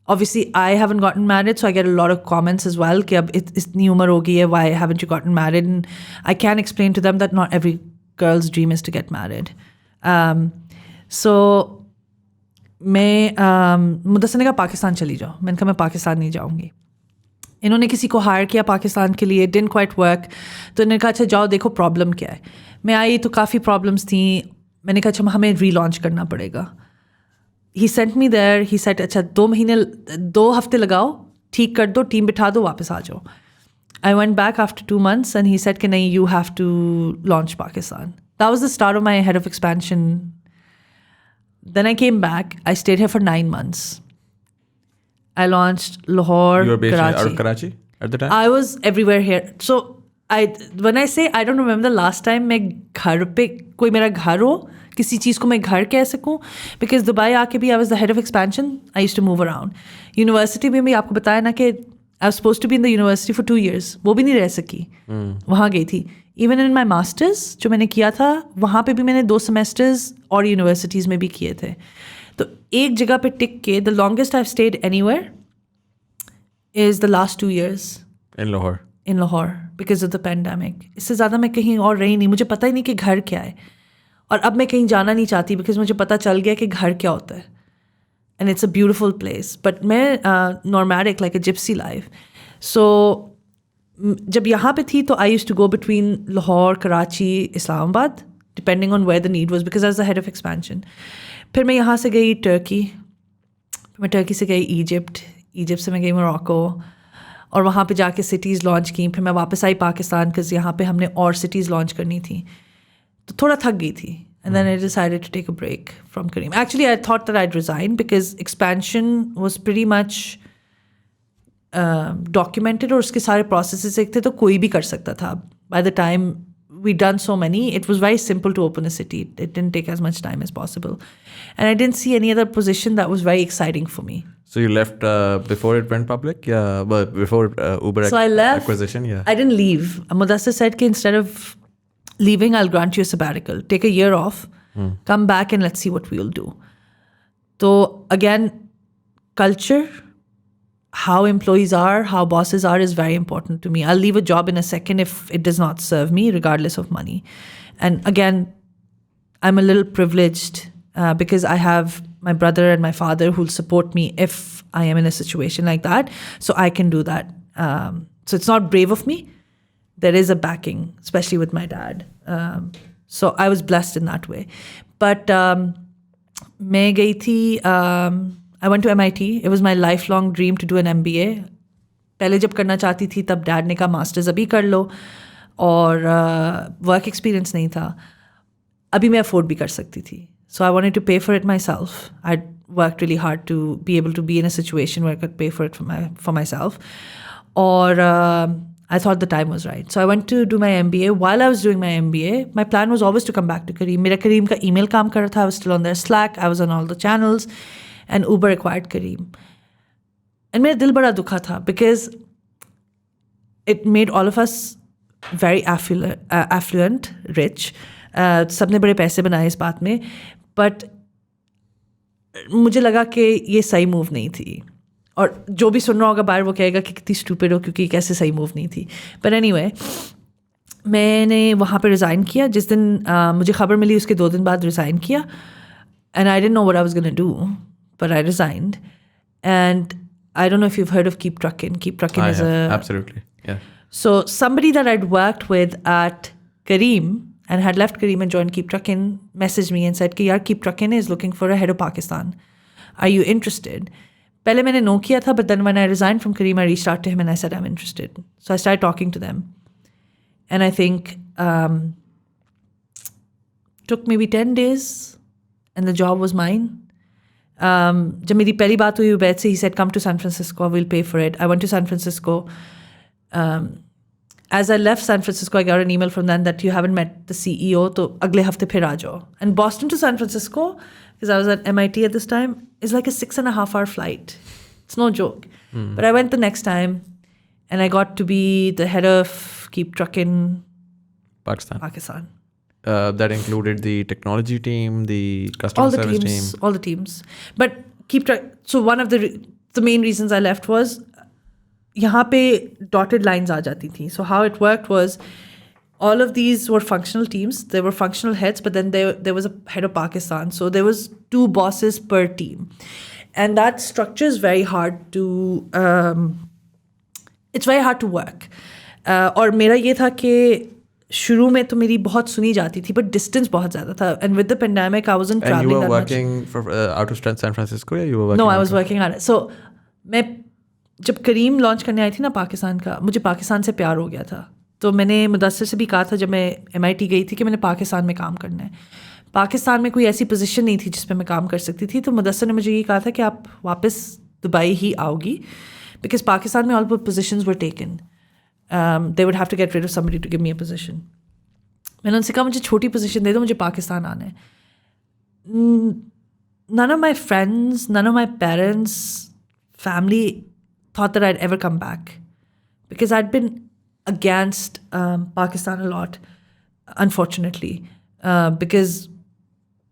Obviously I haven't gotten married, so I get a lot of comments as well कि अब इतनी उम्र हो गई है, why haven't you gotten married? And I can explain to them that not every girl's dream is to get married. So मैं मुदस्सिर ने कहा पाकिस्तान चली जाओ. मैंने कहा मैं पाकिस्तान नहीं जाऊँगी. इन्होंने किसी को हायर किया पाकिस्तान के लिए, डिडंट क्वाइट वर्क. तो इन्होंने कहा अच्छा जाओ देखो प्रॉब्लम क्या है. मैं आई तो काफ़ी प्रॉब्लम्स थी. मैंने कहा अच्छा हमें रीलॉन्च करना पड़ेगा. He sent me there, he set अच्छा 2 हफ्ते लगाओ, ठीक कर दो, टीम बिठा दो, वापस आ जाओ. I went back after 2 months and he said कि नहीं, you have to launch Pakistan. That was the start of my head of expansion. Then I came back. I stayed here for 9 months. I launched Lahore, You were based Karachi. out of Karachi at the time? I was everywhere here. So when I say I don't remember the last time मैं घर पे कोई मेरा घर हो, किसी चीज़ को मैं घर कह सकूँ, because Dubai आके भी I was the head of expansion. I used to move around. University में भी आपको बताया ना कि I was supposed to be in the university for 2 years. वो भी नहीं रह सकी. वहाँ गई थी. इवन इन माई मास्टर्स जो मैंने किया था वहाँ पे भी मैंने 2 semesters और यूनिवर्सिटीज़ में भी किए थे. तो एक जगह पे टिक के the longest I stayed anywhere is the last 2 years In Lahore. In Lahore because of the pandemic. इससे ज़्यादा मैं कहीं और रही नहीं. मुझे पता ही नहीं कि घर क्या है, और अब मैं कहीं जाना नहीं चाहती बिकॉज मुझे पता चल गया कि घर क्या होता है. And it's a beautiful place. But मैं nomadic like a gypsy life. So जब यहाँ पे थी तो I used to go between Lahore, Karachi, Islamabad, depending on where the need was, because I was the head of expansion. फिर मैं यहाँ से गई टर्की, मैं टर्की से गई इजिप्ट से मैं गई मोरक्को, और वहाँ पे जाके सिटीज़ लॉन्च की. फिर मैं वापस आई पाकिस्तान बिकॉज यहाँ पे हमने और सिटीज़ लॉन्च करनी थी. तो थोड़ा थक गई थी. And then I decided to take a break from Careem. Actually I thought that I'd resign because expansion was pretty much documented, और उसके सारे प्रोसेसेस एक थे तो कोई भी कर सकता था. By the time we done so many, it was very simple to open a city. It didn't take as much time as possible, and I didn't see any other position that was very exciting for me. So you left before it went public? Yeah, but before Uber So I left. acquisition, yeah. I didn't leave. Mudassir said कि instead of leaving, I'll grant you a sabbatical. Take a year off, come back and let's see what we'll do. So again, culture, how employees are, how bosses are is very important to me. I'll leave a job in a second if it does not serve me, regardless of money. And again, I'm a little privileged because I have my brother and my father who'll support me if I am in a situation like that. So I can do that. So it's not brave of me. There is a backing, especially with my dad. So I was blessed in that way. But मैं गई थी, I went to MIT. It was my lifelong dream to do an MBA. पहले जब करना चाहती थी तब dad ने कहा मास्टर्स अभी कर लो, और वर्क एक्सपीरियंस नहीं था. अभी मैं अफोर्ड भी कर सकती थी. So I wanted to pay for it myself. I'd worked really hard to be able to be in a situation where I could pay for it for myself. Or I thought the time was right. So I went to do my MBA. While I was doing my MBA, my plan was always to come back to Careem. मेरा Careem का email काम कर रहा था. I was still on their Slack. I was on all the channels. And Uber acquired Careem. And मेरा दिल बड़ा दुखा था because it made all of us very affluent, rich. सबने बड़े पैसे बनाए इस बात में. बट मुझे लगा कि ये सही मूव नहीं थी. और जो भी सुन रहा होगा बाहर वो कहेगा कि कितनी स्टूपिड हो क्योंकि कैसे सही मूव नहीं थी. बट एनीवे मैंने वहाँ पे रिज़ाइन किया. जिस दिन मुझे खबर मिली उसके 2 दिन बाद रिज़ाइन किया. And I didn't know what I was gonna do but I resigned. And I don't know if you've heard of KeepTruckin. KeepTruckin is absolutely, yeah. So somebody that I'd worked with at Careem and had left Careem and joined KeepTruckin messaged me and said कि यार KeepTruckin is looking for a head of Pakistan. Are you interested? पहले मैंने no किया था, but then when I resigned from Careem, I reached out to him and I said I'm interested. So I started talking to them, and I think took maybe 10 days, and the job was mine. जब मेरी पहली बात हुई उबैद से, he said come to San Francisco, we'll pay for it. I went to San Francisco. As I left San Francisco, I got an email from them that you haven't met the CEO, तो अगले हफ्ते फिर आ जाओ. And Boston to San Francisco, because I was at MIT at this time, is like a 6.5-hour flight. It's no joke. But I went the next time, and I got to be the head of KeepTruckin Pakistan. That included the technology team, the customer service team. All the teams. But so one of the main reasons I left was यहाँ पे dotted lines आ जाती थी. So how it worked was all of these were functional teams. They were functional heads, but then there was a head of Pakistan. So there was 2 bosses per team. And that structure is very hard to it's very hard to work. और मेरा ये था कि शुरू में तो मेरी बहुत सुनी जाती थी, बट डिस्टेंस बहुत ज़्यादा था. And with the pandemic I wasn't travelling that much. And you were working for out of San Francisco, या you were working? No, I was working on it. So मैं जब करीम लॉन्च करने आई थी ना पाकिस्तान का, मुझे पाकिस्तान से प्यार हो गया था. तो मैंने मुदस्सिर से भी कहा था जब मैं MIT गई थी कि मैंने पाकिस्तान में काम करना है. पाकिस्तान में कोई ऐसी पोजीशन नहीं थी जिस पे मैं काम कर सकती थी. तो मुदस्सिर ने मुझे ये कहा था कि आप वापस दुबई ही आओगी, बिकॉज पाकिस्तान में all positions were taken. They would have to get rid of somebody to give me a position. मैंने उनसे कहा मुझे छोटी पोजीशन दे दो, मुझे पाकिस्तान आना है. None of my friends, none of my parents, family thought that I'd ever come back because I'd been against Pakistan a lot, unfortunately, because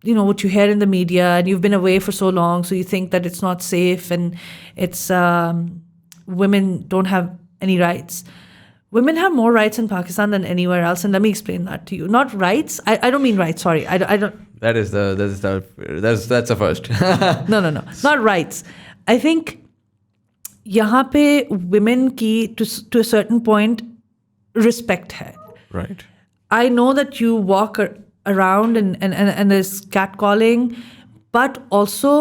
you know what you hear in the media and you've been away for so long, so you think that it's not safe and it's women don't have any rights. Women have more rights in Pakistan than anywhere else, and let me explain that to you. Not rights. I don't mean rights. Sorry, I don't. That's the first. No. Not rights. I think यहाँ पे women की to a certain point respect है. Right. I know that you walk around and there's catcalling, but also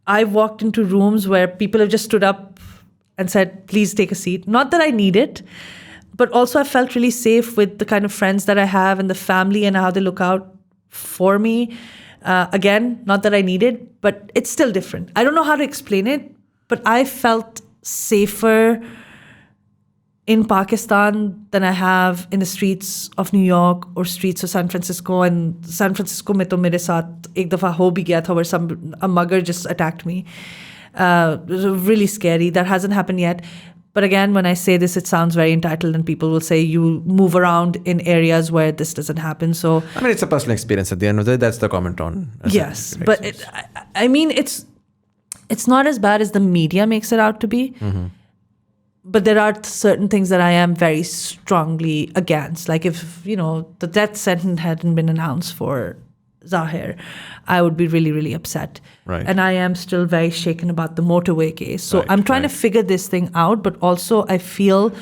I've walked into rooms where people have just stood up and said, "Please take a seat." Not that I need it. But also I felt really safe with the kind of friends that I have and the family and how they look out for me. Again, not that I need it, but it's still different. I don't know how to explain it, but I felt safer in Pakistan than I have in the streets of New York or streets of San Francisco. And San Francisco में तो मेरे साथ एक दफ़ा हो भी गया था where a mugger just attacked me. It was really scary. That hasn't happened yet. But again, when I say this, it sounds very entitled and people will say you move around in areas where this doesn't happen. So I mean, it's a personal experience at the end of the day. That's the comment on. Yes, but I mean, it's not as bad as the media makes it out to be. Mm-hmm. But there are certain things that I am very strongly against. Like if, you know, the death sentence hadn't been announced for Zahir, I would be really, really upset. Right. And I am still very shaken about the motorway case. So I'm trying to figure this thing out, but also I feel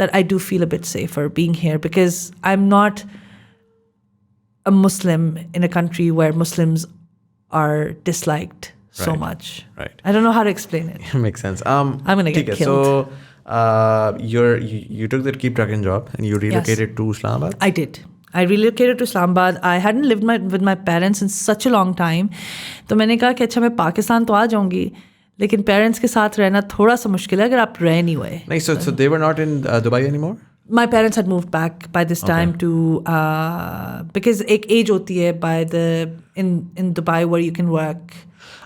that I do feel a bit safer being here because I'm not a Muslim in a country where Muslims are disliked so much. Right. I don't know how to explain it. Makes sense. I'm going to get killed. So you took that KeepTruckin job and you relocated to Islamabad? I did. I relocated to Islamabad. I hadn't lived with my parents in such a long time. तो मैंने कहा कि अच्छा मैं पाकिस्तान तो आ जाऊंगी, लेकिन parents के साथ रहना थोड़ा सा मुश्किल है अगर आप रह नहीं हुए. नहीं, so they were not in Dubai anymore? My parents had moved back by this time to because एक age होती है in Dubai where you can work.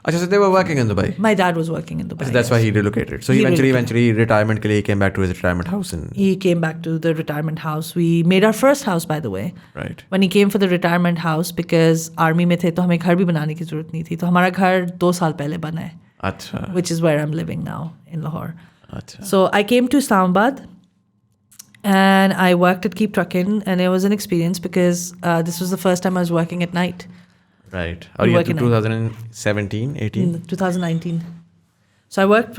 Achha, so they were working in Dubai? My dad was working in Dubai. So that's why he relocated. So he eventually retirement के लिए he came back to his retirement house. He came back to the retirement house. We made our first house, by the way. Right. When he came for the retirement house, because army में थे तो हमें घर भी बनाने की जरूरत नहीं थी, तो हमारा घर 2 साल पहले बना है. Acha. which is where I'm living now in Lahore. Acha. So I came to Islamabad and I worked at KeepTruckin, and it was an experience because this was the first time I was working at night. Right. Are you work to in 2017, 18? 2019. So I worked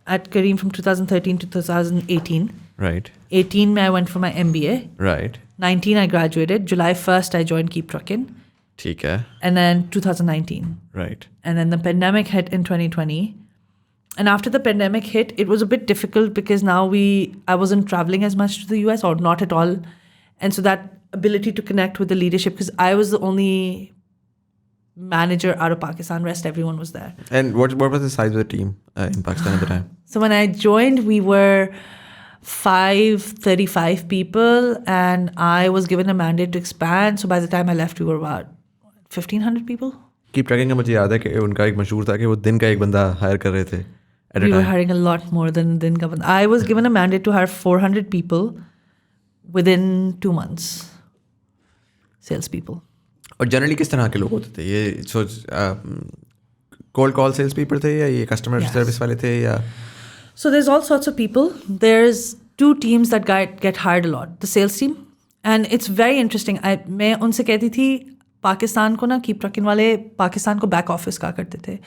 at Careem from 2013 to 2018. Right. 18 I went for my MBA. Right. 19 I graduated. July 1st I joined KeepTruckin. ठीक है. And then 2019. Right. And then the pandemic hit in 2020. And after the pandemic hit, it was a bit difficult because now I wasn't traveling as much to the US, or not at all. And so that ability to connect with the leadership, because I was the only manager out of Pakistan, rest everyone was there. And what was the size of the team in Pakistan at the time? So when I joined, we were 535 people, and I was given a mandate to expand. So by the time I left, we were about 1,500 people. KeepTruckin का मुझे याद है कि उनका एक मशहूर था कि वो दिन का एक बंदा हायर कर रहे थे. We were hiring a lot more than din ka banda. I was given a mandate to hire 400 people within 2 months. Salespeople. और जनरली किस तरह के लोग होते थे ये? कोल्ड कॉल सेल्स पीपल थे या ये कस्टमर सर्विस वाले थे या? So there's all sorts of people. There's 2 teams that get hired a lot. The sales team, and it's very interesting. मैं उनसे कहती थी पाकिस्तान को ना KeepTruckin वाले पाकिस्तान को बैक ऑफिस कहा करते थे.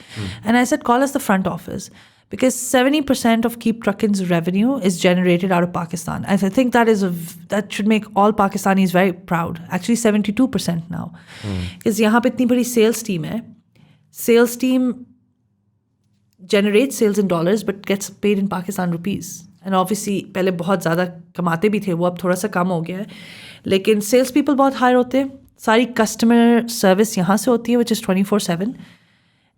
And I said call us the front office. Because 70% of KeepTruckin's revenue is generated out of Pakistan. And I think that should make all Pakistanis very proud. Actually, 72% now. Because यहाँ पे इतनी बड़ी sales team है. Sales team generates sales in dollars but gets paid in Pakistan rupees. And obviously पहले बहुत ज़्यादा कमाते भी थे, वो अब थोड़ा सा कम हो गया है. लेकिन sales people बहुत hire होते हैं. सारी customer service यहाँ से होती है, which is 24/7.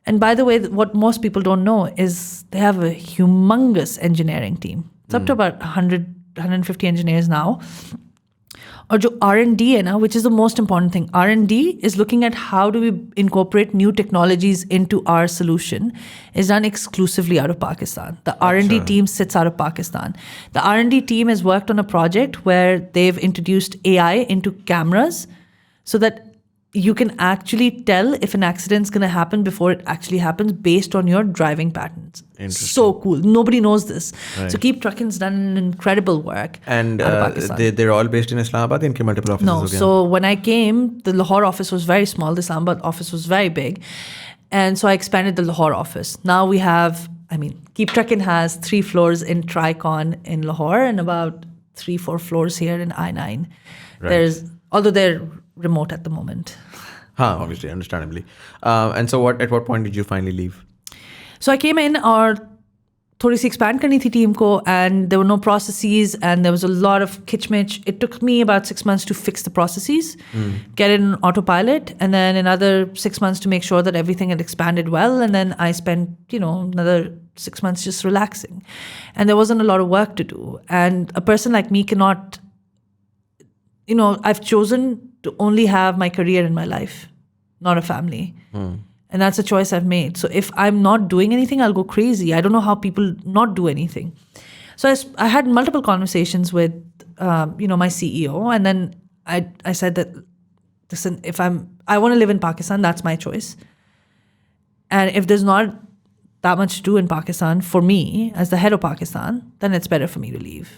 And by the way, what most people don't know is they have a humongous engineering team. It's up to about 150 engineers now. Or jo R&D hai na, which is the most important thing. R&D is looking at how do we incorporate new technologies into our solution. Is done exclusively out of Pakistan. The R&D team sits out of Pakistan. The R&D team has worked on a project where they've introduced AI into cameras so that you can actually tell if an accident's going to happen before it actually happens based on your driving patterns. So cool. Nobody knows this. Right. So KeepTruckin's done incredible work. And they're all based in Islamabad, in multiple offices? No. So when I came, the Lahore office was very small. The Islamabad office was very big. And so I expanded the Lahore office. Now we have, KeepTruckin has 3 floors in Tricon in Lahore and about 3-4 floors here in I-9. Right. Although they're remote at the moment. Obviously, understandably. And so at what point did you finally leave? So I came in और थोड़ी सी expand करनी थी team को, and there were no processes and there was a lot of kitch-mitch. It took me about 6 months to fix the processes, get it in autopilot, and then another 6 months to make sure that everything had expanded well, and then I spent, another 6 months just relaxing. And there wasn't a lot of work to do. And a person like me cannot, I've chosen to only have my career in my life, not a family. And that's a choice I've made. So if I'm not doing anything, I'll go crazy. I don't know how people not do anything. So I had multiple conversations with, my CEO. And then I said that, listen, I want to live in Pakistan, that's my choice. And if there's not that much to do in Pakistan for me as the head of Pakistan, then it's better for me to leave.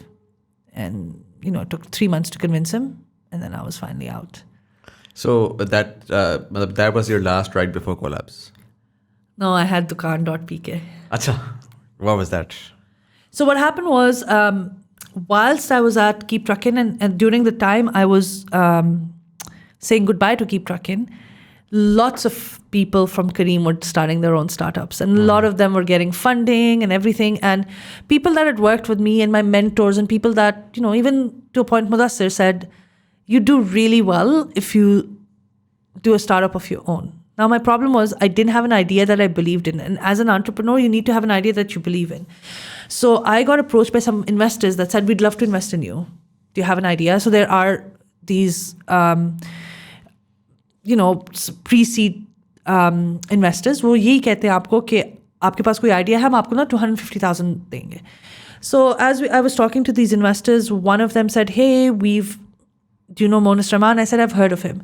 And, it took 3 months to convince him. And then I was finally out. So that was your last ride before COLABS? No, I had Dukan.pk. Acha, what was that? So what happened was, whilst I was at KeepTruckin, and during the time I was saying goodbye to KeepTruckin, lots of people from Careem were starting their own startups, and a lot of them were getting funding and everything. And people that had worked with me and my mentors and people that, even to a point Mudassir said, you do really well if you do a startup of your own. Now, my problem was I didn't have an idea that I believed in. And as an entrepreneur, you need to have an idea that you believe in. So I got approached by some investors that said, we'd love to invest in you. Do you have an idea? So there are these, pre-seed investors. वो यही कहते हैं आपको कि आपके पास कोई idea है, हम आपको ना 250,000 देंगे. So as I was talking to these investors, one of them said, hey, do you know Monis Rahman? I said, I've heard of him.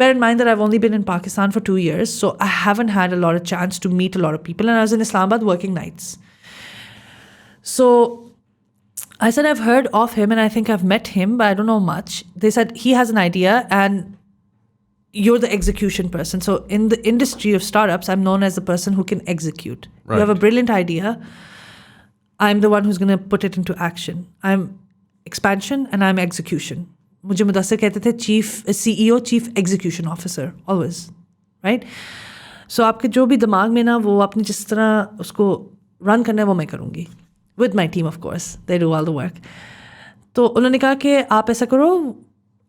bear in mind that I've only been in Pakistan for 2 years, so I haven't had a lot of chance to meet a lot of people, and I was in Islamabad working nights. So I said, I've heard of him and I think I've met him, but I don't know much. They said, he has an idea and you're the execution person. So in the industry of startups, I'm known as the person who can execute. Right. You have a brilliant idea. I'm the one who's going to put it into action. I'm expansion and I'm execution. मुझे मुदस्सिर कहते थे CEO, Chief Execution Officer, always. Right? So आपके जो भी दिमाग में ना वो आपने जिस तरह उसको रन करना है वो मैं करूँगी. With my team, of course. They do all the work. तो उन्होंने कहा कि आप ऐसा करो,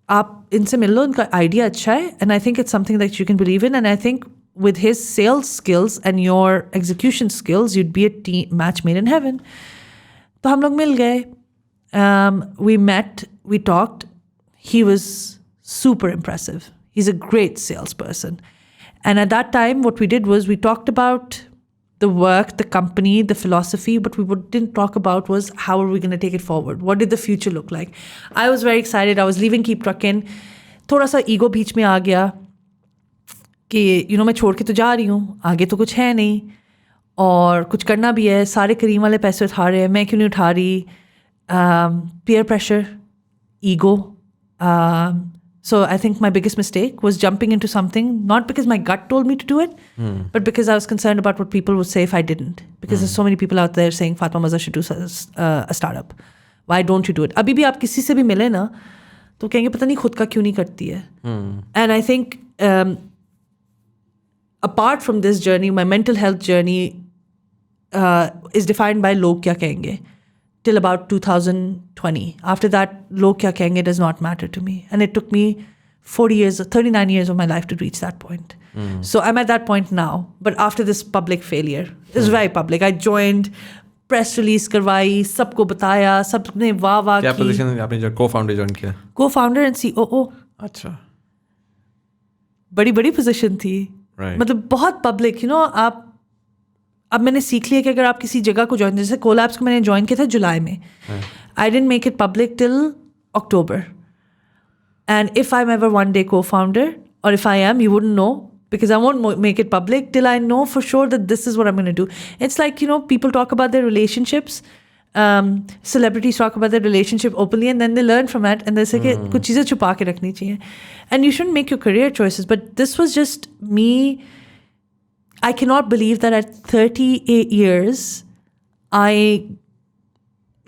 आप इनसे मिल लो, इनका आइडिया अच्छा है, and I think it's something that you can believe in, and I think with his sales skills and your execution skills, you'd be a match made in heaven. तो हम लोग मिल गए. We met, we talked. He was super impressive. He's a great salesperson. And at that time, what we did was we talked about the work, the company, the philosophy, but we didn't talk about was how are we going to take it forward? What did the future look like? I was very excited. I was leaving KeepTruckin. थोड़ा सा ego बीच में आ गया कि मैं छोड़ के तो जा रही हूँ, आगे तो कुछ है नहीं और कुछ करना भी है, सारे करीम वाले पैसे उठा रहे हैं, मैं क्यों नहीं उठा रही? Peer pressure, ego. So I think my biggest mistake was jumping into something, not because my gut told me to do it, but because I was concerned about what people would say if I didn't. Because there's so many people out there saying Fatima Mazhar should do a startup. Why don't you do it? अभी भी आप किसी से भी मिले ना तो कहेंगे पता नहीं खुद का क्यों नहीं करती है. And I think apart from this journey, my mental health journey is defined by लोग क्या कहेंगे. Till about 2020. After that, log kya kahenge does not matter to me. And it took me 39 years of my life to reach that point. So I'm at that point now. But after this public failure, it's very public. I joined, press release करवाई, सबको बताया, सबने वाह वाह की. क्या position आपने जो co-founder join किया? Co-founder and COO. अच्छा. बड़ी position थी. Right. मतलब बहुत public, अब मैंने सीख लिया कि अगर आप किसी जगह को ज्वाइन, जैसे कोलैब्स को मैंने ज्वाइन किया था जुलाई में. I didn't make it public till October. And if I am ever one day को फाउंडर और if I am, you wouldn't know because I won't make it public till I know for sure that this is what I'm going to do. It's like, people talk about their relationships. Celebrities talk about their relationship openly and then they learn from it and they say कि कुछ चीज़ें छुपा के रखनी चाहिए. And you shouldn't make your career choices. But this was just me. I cannot believe that at 38 years, I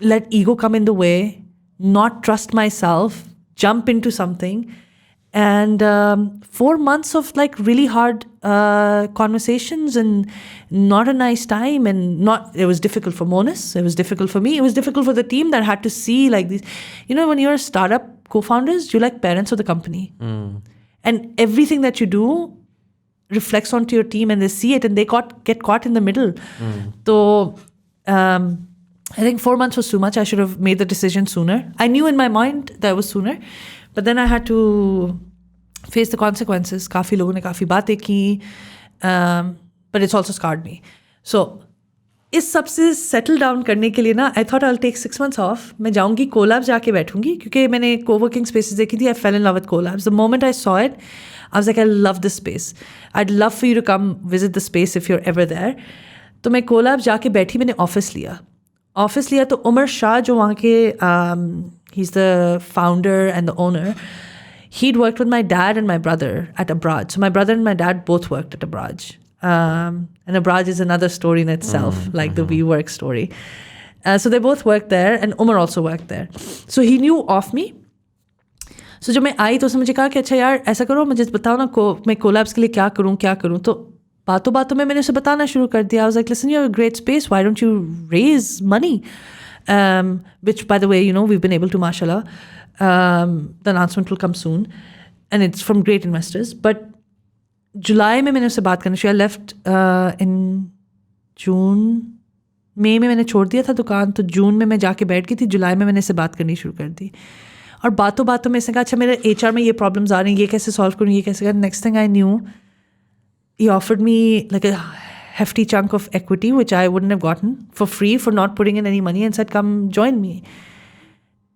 let ego come in the way, not trust myself, jump into something. And 4 months of like really hard conversations and not a nice time. And it was difficult for Monis. It was difficult for me. It was difficult for the team that had to see like these. When you're a startup co-founders, you're like parents of the company. And everything that you do reflects onto your team and they see it and they get caught in the middle. So I think 4 months was too much. I should have made the decision sooner. I knew in my mind that it was sooner, but then I had to face the consequences. काफ़ी लोगों ने काफ़ी बातें की, but it's also scarred me. So इस सब से settle down करने के लिए ना, I thought I'll take 6 months off. मैं जाऊँगी कोलैब्स जाके बैठूँगी क्योंकि मैंने co-working spaces देखी थी. I fell in love with collabs. The moment I saw it, I was like, I love this space. I'd love for you to come visit the space if you're ever there. तो मैं collabs जाके बैठी, मैंने office लिया तो उमर शाह जो वहाँ के he's the founder and the owner. He'd worked with my dad and my brother at Abraj. So my brother and my dad both worked at Abraj. And Abraj is another story in itself, like the WeWork story. So they both worked there and Umar also worked there. So he knew of me. So जब मैं आई तो उसने मुझे कहा कि अच्छा यार ऐसा करो, मुझे बताओ ना मैं कोलैब्स के लिए क्या करूँ. तो बातों में मैंने उसे बताना शुरू कर दिया. I was like, listen, you have a great space. Why don't you raise money? Which, by the way, we've been able to, mashallah. The announcement will come soon. And it's from great investors. But July में मैंने उससे बात करना शुरू. I left in June. मई में मैंने छोड़ दिया था दुकान, तो जून में मैं जाके बैठ गई थी. जुलाई में मैंने इससे बात करनी शुरू कर दी. और बातों में इसने कहा अच्छा मेरे HR में ये प्रॉब्लम्स आ रही हैं, ये कैसे सॉल्व करूँ, ये कैसे करूँ. Next thing I knew, he offered me like a hefty chunk of equity, which I wouldn't have gotten for free for not putting in any money, and said, come join me.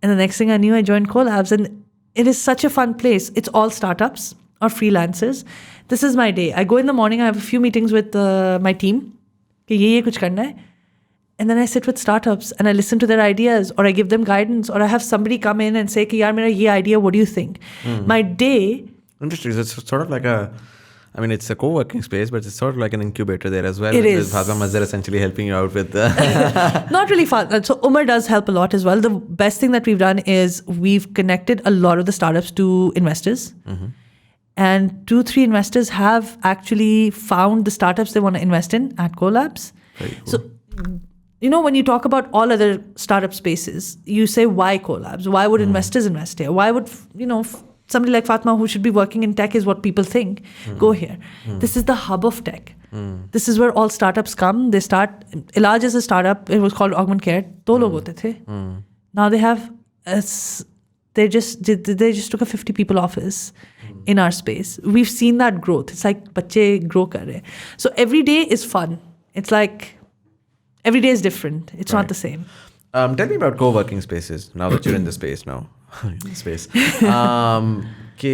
And the next thing I knew, I joined COLABS, and it is such a fun place. It's all startups. or freelancers, this is my day. I go in the morning, I have a few meetings with my team. कि ये कुछ करना है. And then I sit with startups and I listen to their ideas, or I give them guidance, or I have somebody come in and say कि यार मेरा ये idea, what do you think? My day. Interesting. It's sort of like it's a co-working space, but it's sort of like an incubator there as well. It is. With Fatima Mazhar essentially helping you out with Not really fun. So Umar does help a lot as well. The best thing that we've done is we've connected a lot of the startups to investors. And 2-3 investors have actually found the startups they want to invest in at COLABS. Very cool. So, when you talk about all other startup spaces, you say, why COLABS? Why would investors invest here? Why would, somebody like Fatima who should be working in tech is what people think, go here. This is the hub of tech. This is where all startups come. They start, Ilaj is a startup. It was called Augment Care. 2 log hote the. Now they have, they just took a 50 people office in our space. We've seen that growth. It's like bacche grow kar rahe. So every day is fun. It's like, every day is different. It's not the same. Tell me about co-working spaces now that you're in the space now. कि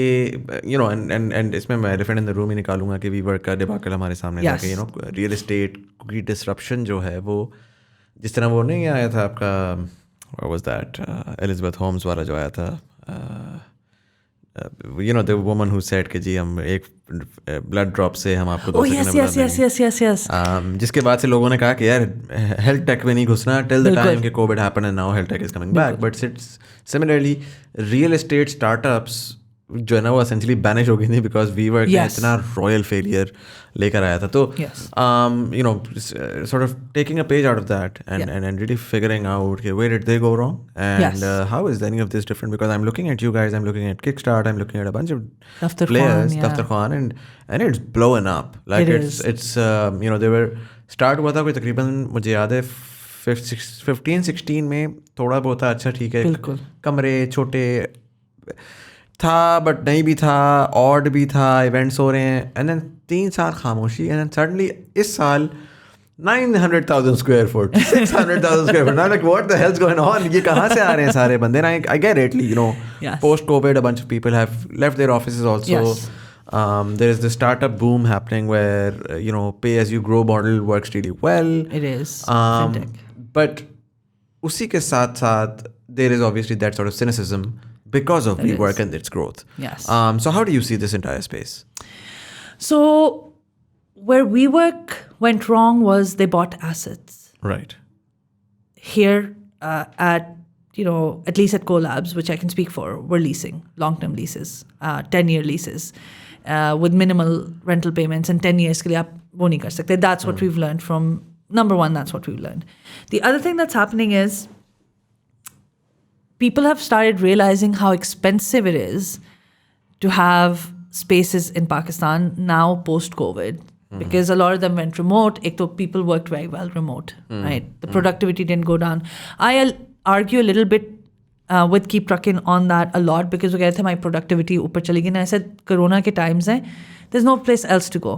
and इसमें मैं elephant in the room ही निकालूंगा कि WeWork का डिबाकल हमारे सामने जाके real estate की डिसरप्शन जो है वो जिस तरह वो नहीं आया था आपका what was that Elizabeth Holmes वाला जो आया था the woman who said कि जी हम एक blood drop से हम आपको 2 सेकंड में बता देंगे. Yes. जिसके बाद से लोगों ने कहा कि यार health tech में नहीं घुसना till the time कि COVID happened and now health tech is coming back. But it's similarly real estate startups जो है ना वो essentially banish हो गई थी because WeWork ने इतना royal failure लेकर आया था. तो sort of taking a page out of that and really figuring out okay, where did they go wrong and how is any of this different, because I'm looking at you guys, I'm looking at Kickstart, I'm looking at a bunch of players, Daftar Khan, and it's blowing up. Like it's they were start हुआ था कोई तकरीबन मुझे याद है 15-16 में थोड़ा बहुत अच्छा ठीक है कमरे छोटे था बट नहीं भी था ऑड भी था इवेंट्स हो रहे हैं एंड देन 3 साल खामोशी एंड देन सडनली इस साल 900,000 square foot 600,000 square foot. I'm like what the hell's going on? ये कहाँ से आ रहे हैं सारे बंदे? I get it, post COVID a bunch of people have left their offices also. There is the startup boom happening where pay as you grow model works really well. It is but उसी के साथ साथ there is obviously that sort of cynicism because of WeWork and its growth. Yes. So how do you see this entire space? So where WeWork went wrong was they bought assets. Right. Here at least at COLABS, which I can speak for, we're leasing long-term leases, 10-year leases with minimal rental payments, and 10 years के लिए आप वो नहीं कर सकते. That's what we've learned from, number one, that's what we've learned. The other thing that's happening is people have started realizing how expensive it is to have spaces in Pakistan now post-COVID. Because a lot of them went remote. People worked very well remote, right? The productivity didn't go down. I argue a little bit with KeepTruckin on that a lot because my productivity upar chali gayi. I said, Corona ke times hai, there's no place else to go.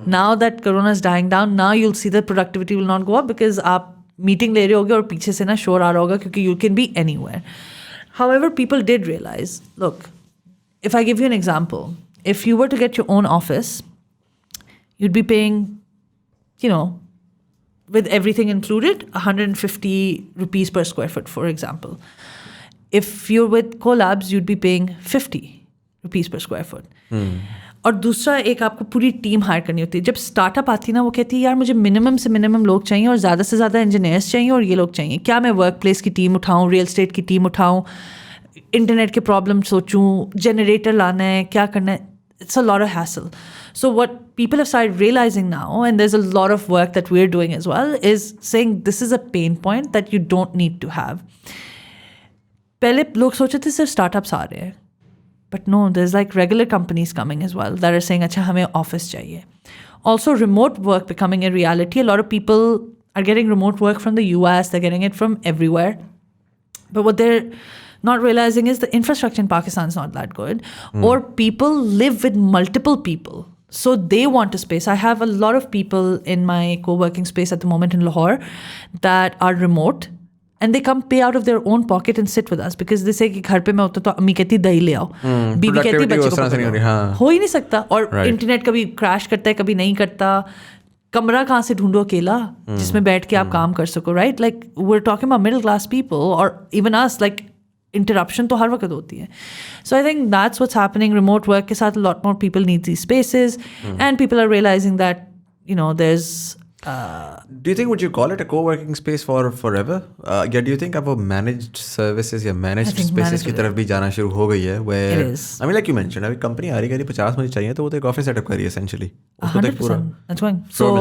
Now that Corona is dying down, now you'll see that productivity will not go up because aap meeting le rahe hoge aur piche se na shor aa raha hoga kyunki you can be anywhere. However, people did realize, look, if I give you an example, if you were to get your own office, you'd be paying, with everything included, 150 rupees per square foot, for example. If you're with COLABS, you'd be paying 50 rupees per square foot. और दूसरा एक आपको पूरी team hire करनी होती है. जब startup आती है ना वो कहती है यार मुझे मिनिमम से मिनिमम लोग चाहिए और ज़्यादा से ज़्यादा इंजीनियर्स चाहिए और ये लोग चाहिए. क्या मैं वर्क प्लेस की टीम उठाऊँ, रियल एस्टेट की टीम उठाऊँ, इंटरनेट के प्रॉब्लम सोचूँ, जनरेटर लाना है, क्या करना है. It's a lot of hassle. So what people have started realizing now, and there's a lot of work that we're doing as well, is saying this is a pain point that you don't need to have. पहले लोग सोचे थे सिर्फ startups आ रहे हैं. But no, there's like regular companies coming as well that are saying, अच्छा हमें office चाहिए. Also, remote work becoming a reality. A lot of people are getting remote work from the US. They're getting it from everywhere. But what they're not realizing is the infrastructure in Pakistan is not that good. Or people live with multiple people. So they want a space. I have a lot of people in my co-working space at the moment in Lahore that are remote and they come pay out of their own pocket and sit with us because they say कि घर पे मैं होता तो अम्मी कहती दही ले आओ, बीबी कहती बच्चे को पकड़ो, हो ही नहीं सकता. और इंटरनेट कभी क्रैश करता है, कभी नहीं करता. कमरा कहाँ से ढूंढो अकेला जिसमें बैठ के आप काम कर सको, right? Like we are talking about middle class people और इवन अस, लाइक इंटरप्शन तो हर वक्त होती है. So I think that's what's happening. Remote work के साथ lot more people need these spaces and people are realising that you know there's do you think would you call it a co-working space for forever? Yeah, do you think अब वो managed services या managed spaces की तरफ भी जाना शुरू हो गई है? Where it is. I mean, like you mentioned, अभी कंपनी आ रही 50 मुझे चाहिए तो वो तो एक ऑफिस सेटअप करी essentially. 100%. That's going. So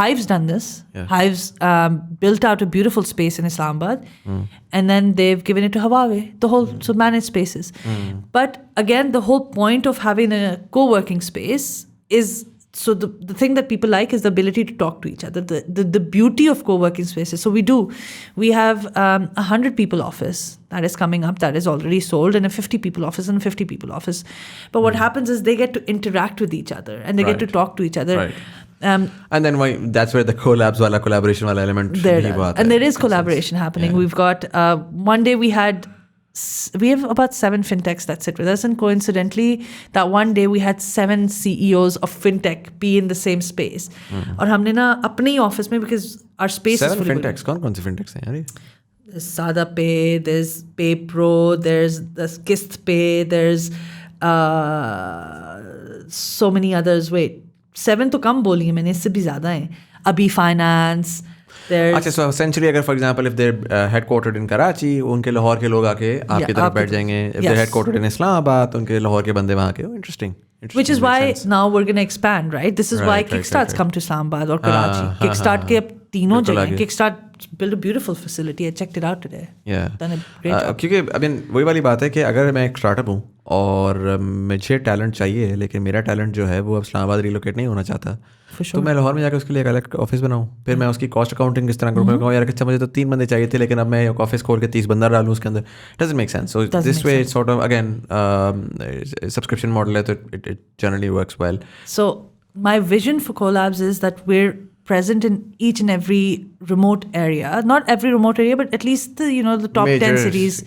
Hive's done this. Yeah. Hive's built out a beautiful space in Islamabad, and then they've given it to Huawei. The whole so managed spaces. But again, the whole point of having a co-working space is. So the thing that people like is the ability to talk to each other, the beauty of co-working spaces. So we have 100 people office that is coming up, that is already sold, and a 50 people office and a 50 people office. But what happens is they get to interact with each other and they get to talk to each other. Right. And then that's where the COLABS wala collaboration wala element and there is collaboration happening. Yeah. We've got one day we have about 7 fintechs that sit with us, and coincidentally that one day we had 7 CEOs of fintech be in the same space. और हमने ना अपने ही office में, because our space 7 is fully fintechs. कौन सी fintechs हैं यार? There's Sada Pay, there's PayPro, there's Kist Pay, there's so many others. Wait, 7 तो कम बोली है मैंने, इससे भी ज़्यादा हैं. Abhi Finance. अच्छा, so essentially अगर for example if they're headquartered in Karachi, उनके लाहौर के लोग आके आपकी तरफ बैठ जाएंगे. If they're headquartered in Islamabad, उनके लाहौर के बंदे वहाँ के. Interesting. Which is why now we're going to expand, right? This is why Kickstart's come to Islamabad or Karachi. Kickstart के अब तीनों जगह. Kickstart built a beautiful facility. I checked it out today. Yeah. Done a great job. क्योंकि I mean वही वाली बात है कि अगर मैं एक स्टार्टअप हूँ और मुझे टैलेंट चाहिए, लेकिन मेरा टैलेंट जो है वो अब इस्लामाबाद रिलोकेट नहीं होना चाहता, तो मैं लाहौर में जाकर उसके लिए एक अलग ऑफिस बनाऊँ. फिर मैं उसकी कॉस्ट अकाउंटिंग किस तरह करूँ? मैं कहूँ यार अच्छा मुझे तो 3 बंदे चाहिए थे, लेकिन अब मैं एक ऑफिस खोल के 30 बंदा डालूँ उसके अंदर. Doesn't make sense. So this way sort of again subscription model है तो it generally works well. So my vision for COLABS is that we're present in each and every remote area. Not every remote area, but at least the top Major, 10 cities,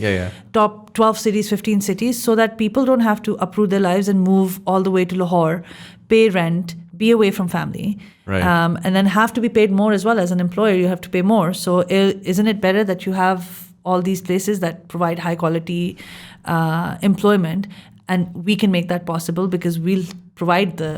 top 12 cities, 15 cities, so that people don't have to uproot their lives and move all the way to Lahore, pay rent, be away from family, right. And then have to be paid more as well. As an employer, you have to pay more. So isn't it better that you have all these places that provide high quality employment, and we can make that possible because we'll provide the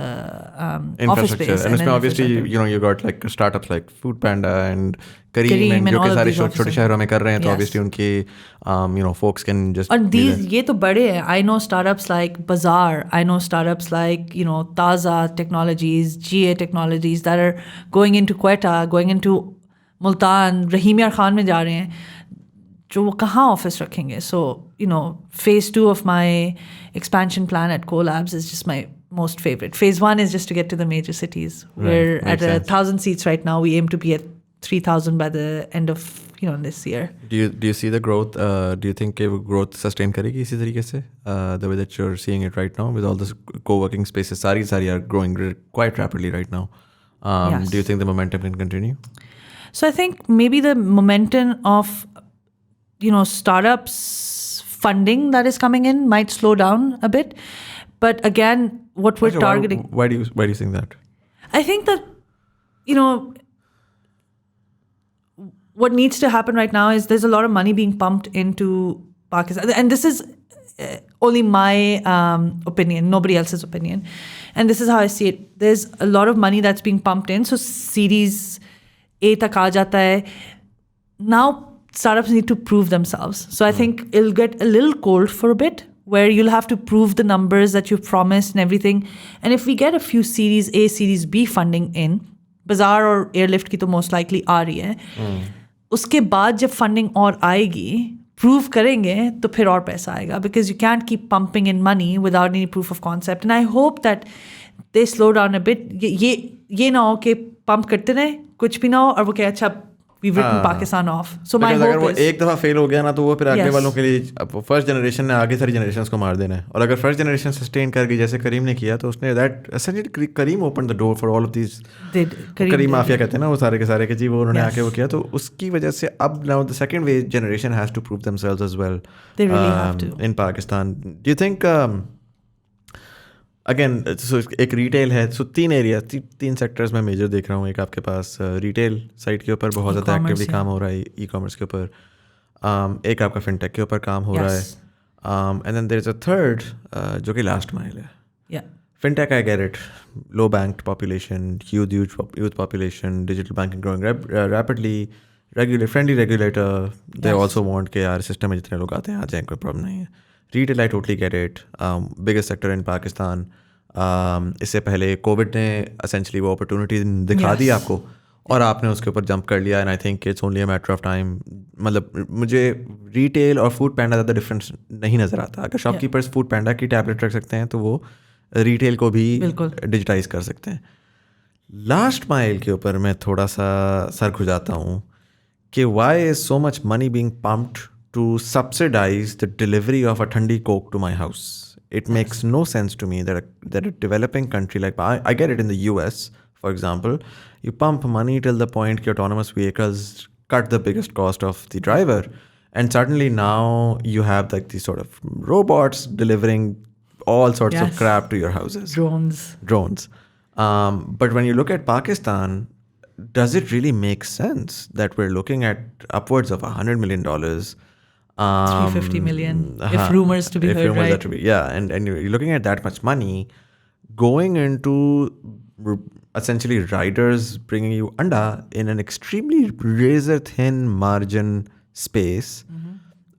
office space. And इसमें obviously you got like startups like Food Panda and Careem and जो के सारे छोटे शहरों में कर रहे हैं, तो obviously उनकी folks can just. और ये तो बड़े हैं. I know startups like Bazaar. I know startups like Taza Technologies, GA Technologies that are going into Quetta, going into Multan, Rahim Yar Khan में जा रहे हैं. जो वो कहाँ ऑफिस रखेंगे? So phase 2 of my expansion plan at COLABS is just my most favorite. Phase 1 is just to get to the major cities. We're at 1,000 seats right now. We aim to be at 3,000 by the end of this year. Do you see the growth? Do you think growth sustain करेगी इसी तरीके से? The way that you're seeing it right now with all this co-working spaces, सारी are growing quite rapidly right now. Yes. Do you think the momentum can continue? So I think maybe the momentum of startups funding that is coming in might slow down a bit, but again what we're targeting. Why do you think that? I think that what needs to happen right now is there's a lot of money being pumped into Pakistan, and this is only my opinion, nobody else's opinion, and this is how I see it. There's a lot of money that's being pumped in, so series A tak aa jata hai now. Startups need to prove themselves. So I think it'll get a little cold for a bit, where you'll have to prove the numbers that you've promised and everything. And if we get a few Series A, Series B funding in, Bazaar और Airlift की तो most likely आ रही है. उसके बाद जब funding और आएगी, prove करेंगे तो फिर और पैसा आएगा, because you can't keep pumping in money without any proof of concept. And I hope that they slow down a bit. ये ना हो कि pump करते रहे, कुछ भी ना हो और वो कहे अच्छा we've written Pakistan off. So my Because अगर hope वो is एक दफ़ा फेल हो गया ना तो वो फिर अगले Yes. वालों के लिए फर्स्ट जनरेशन ने आगे सारी जनरेशंस को मार देना है. और अगर फर्स्ट जनरेशन सस्टेन कर गई जैसे करीम ने किया तो उसने that essentially Careem open the door for all of these Careem mafia कहते हैं ना वो सारे के सारे के जी वो उन्होंने Yes. आके वो किया तो उसकी वजह से अब now the second wave generation has to prove themselves as well They really have to. In Pakistan. Do you think again so एक रिटेल है, सो तीन एरिया तीन सेक्टर्स में मेजर देख रहा हूँ. एक आपके पास रिटेल साइड के ऊपर बहुत ज़्यादा E-commerce, एक्टिवली काम हो रहा है ई कॉमर्स के ऊपर. एक आपका फिनटेक के ऊपर काम हो रहा है. And then there is a third जो कि लास्ट माइल है. Yeah. Fintech, I get it. Low banked population, huge youth population, digital banking growing rapidly, friendly regulator. They Yes. also want कि यार system में जितने लोग आते हैं आ जाएं, कोई problem नहीं है. Retail, I totally get it. Biggest sector in Pakistan. इससे पहले कोविड ने essentially वो opportunity दिखा दी आपको और आपने उसके ऊपर जंप कर लिया. And I think it's only a matter of time. मतलब मुझे रिटेल और फूड पैंडा ज़्यादा डिफरेंस नहीं नज़र आता. अगर शॉपकीपर्स फूड पैंडा की टैबलेट रख सकते हैं तो वो रिटेल को भी डिजिटाइज कर सकते हैं. लास्ट माइल के ऊपर मैं थोड़ा सा सर खुजाता हूँ कि why is so much money being pumped to subsidise the delivery of a ठंडी Coke to my house. It makes no sense to me that a developing country like I get it in the US, for example, you pump money till the point that autonomous vehicles cut the biggest cost of the driver. And suddenly now you have like these sort of robots delivering all sorts of Yes. crap to your houses. Drones. But when you look at Pakistan, does it really make sense that we're looking at upwards of $100 million? 350 million, if rumors to be if heard, rumors right? are to be, yeah. And you're looking at that much money going into essentially riders bringing you anda in an extremely razor thin margin space.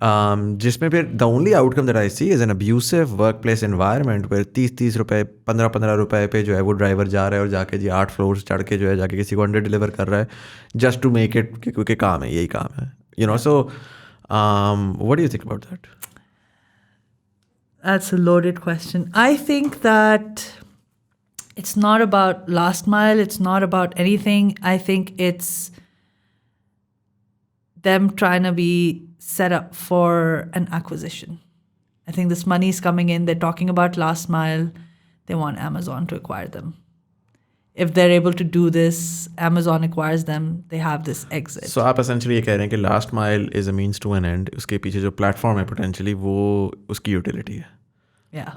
जिसमें फिर the only outcome that I see is an abusive workplace environment where 30 रुपए 15 रुपए पे जो है वो driver जा रहा है और जाके जी 8 फ्लोर्स चढ़ के जो है जाके किसी को अंडर डिलीवर कर रहा है just to make it क्योंकि काम है, यही काम है, you know. So what do you think about that? That's a loaded question. I think that it's not about last mile. It's not about anything. I think it's them trying to be set up for an acquisition. I think this money is coming in. They're talking about last mile. They want Amazon to acquire them. If they're able to do this, Amazon acquires them, they have this exit. So आप essentially ये कह रहे हैं कि last mile is a means to an end. उसके पीछे जो platform है potentially वो उसकी utility है. Yeah.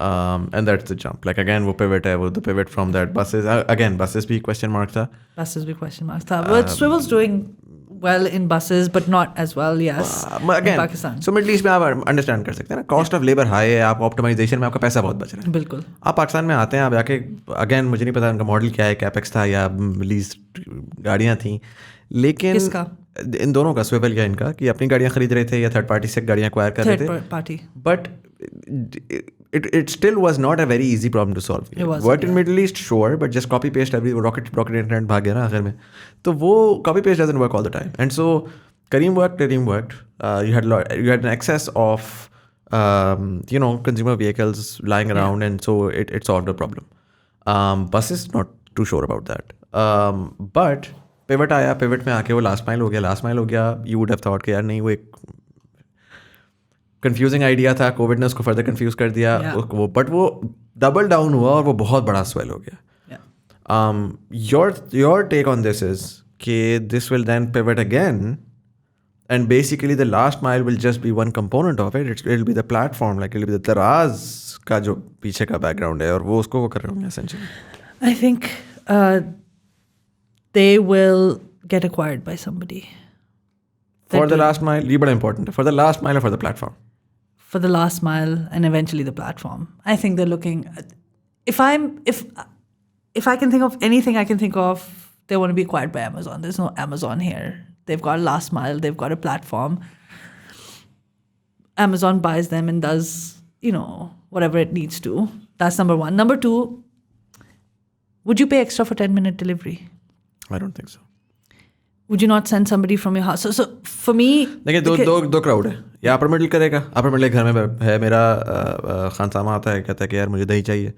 And that's the jump. Like again, वो pivot है, वो the pivot from that buses. Again, buses भी question mark था. Buses be question marks. But Swivel's doing well in buses, but not as well, yes, Again, in Pakistan. So Middle East में आप understand कर सकते हैं ना, cost of labor high है, आप optimization में आपका पैसा बहुत बच रहा है. बिल्कुल. आप पाकिस्तान में आते हैं, आप आके again मुझे नहीं पता उनका मॉडल क्या है, कैपेक्स था या लीज गाड़ियाँ थी, लेकिन किसका? इन दोनों का, स्विवल या इनका, कि अपनी गाड़ियाँ खरीद रहे थे या थर्ड पार्टी से गाड़ियाँ एक्वायर कर रहे थे. Third party. But it still was not a very easy problem to solve. It wasn't, Worked in Middle East, sure, but just copy paste every rocket internet भाग गया ना आखिर में. तो वो copy paste doesn't work all the time. And so Careem worked. You had an excess of consumer vehicles lying around, and so it solved the problem. Buses, not too sure about that. But pivot आया, pivot में आके वो last mile हो गया. You would have thought कि यार नहीं, वो एक कंफ्यूजिंग आइडिया था, कोविड ने उसको फर्दर कंफ्यूज कर दिया. बट वो डबल डाउन हुआ और वो बहुत बड़ा स्वेल हो गया. Your take on this is कि this will then pivot again and basically the last mile will just be one component of it. It will be the platform, like it will be the Daraz का जो पीछे का background है, और वो उसको वो कर रहे होंगे essentially. I think they will get acquired by somebody. For the last mile, ये बड़ा important है. For the last mile or for the platform? For the last mile and eventually the platform. I think they're looking. If I can think of anything, I can think of they want to be acquired by Amazon. There's no Amazon here. They've got a last mile. They've got a platform. Amazon buys them and does whatever it needs to. That's number one. Number two, would you pay extra for 10-minute delivery? I don't think so. Would you not send somebody from your house? So for me, देखिए दो crowd है. या upper middle करेगा, upper middle घर में है मेरा खानसामा आता है, कहता है कि यार मुझे दही चाहिए,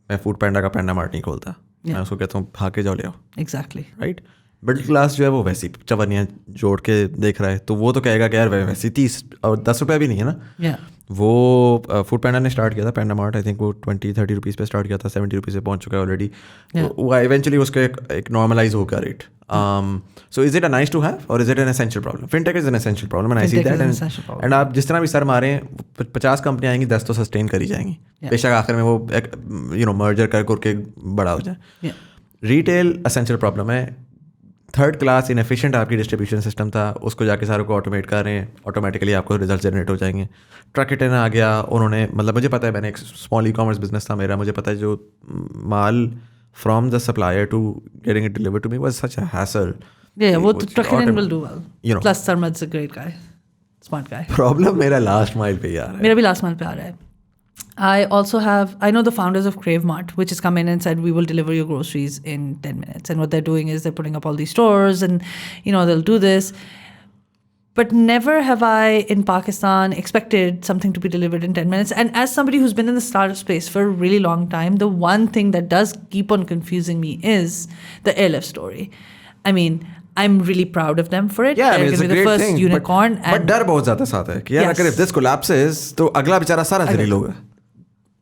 मैं फूड पैंडा का पैंडा मार्ट नहीं खोलता, मैं उसको कहता हूँ भाग के जाओ ले आओ. Exactly. राइट. मिडिल क्लास जो है वो वैसी चवनियाँ जोड़ के देख रहा है, तो वो तो कहेगा कि यार वैसी 30 और 10 रुपये भी नहीं है ना. Yeah. वो फूड पैंडा ने स्टार्ट किया था, पैंडा मार्ट, आई थिंक वो 20-30 रुपीज़ पे स्टार्ट किया था, 70 रुपीज़ पे पहुंच चुका है ऑलरेडी. वो इवेंचुअली उसका एक नॉर्मलाइज होगा rate. So is it a nice to have और is it an essential problem? Fintech is an essential problem and I see that. एंड आप जिस तरह भी सर मारें, 50 कंपनियाँ आएंगी, 10 तो सस्टेन करी जाएंगी, बेशक आखिर में वो मर्जर करके बड़ा हो जाए. रिटेल एसेंशियल प्रॉब्लम है. थर्ड क्लास इनएफिशिएंट आपकी डिस्ट्रीब्यूशन सिस्टम था, उसको जाके सारों को ऑटोमेट कर रहे हैं, ऑटोमेटिकली आपको रिजल्ट जनरेट हो जाएंगे. ट्रकिटन आ गया, उन्होंने मतलब मुझे पता है, मैंने एक स्मॉल ई-कॉमर्स बिजनेस था मेरा, मुझे पता है जो माल from the supplier to getting it delivered to me was such a hassle. वो तो ट्रकिटन will do well. Plus Sarmad's a great guy, smart guy. Problem मेरा लास्ट माइल पे ही आ रहा है. मेरा भी लास्ट माइल पे आ रहा है. I know the founders of Crave Mart, which has come in and said, we will deliver your groceries in 10 minutes. And what they're doing is they're putting up all these stores and, they'll do this. But never have I in Pakistan expected something to be delivered in 10 minutes. And as somebody who's been in the startup space for a really long time, the one thing that does keep on confusing me is the airlift story. I mean, I'm really proud of them for it. Yeah, I mean, it's a the great first thing. unicorn. But डर बहुत ज़्यादा साथ है कि यार अगर if this collapses तो अगला बेचारा सारा ज़लील होगा.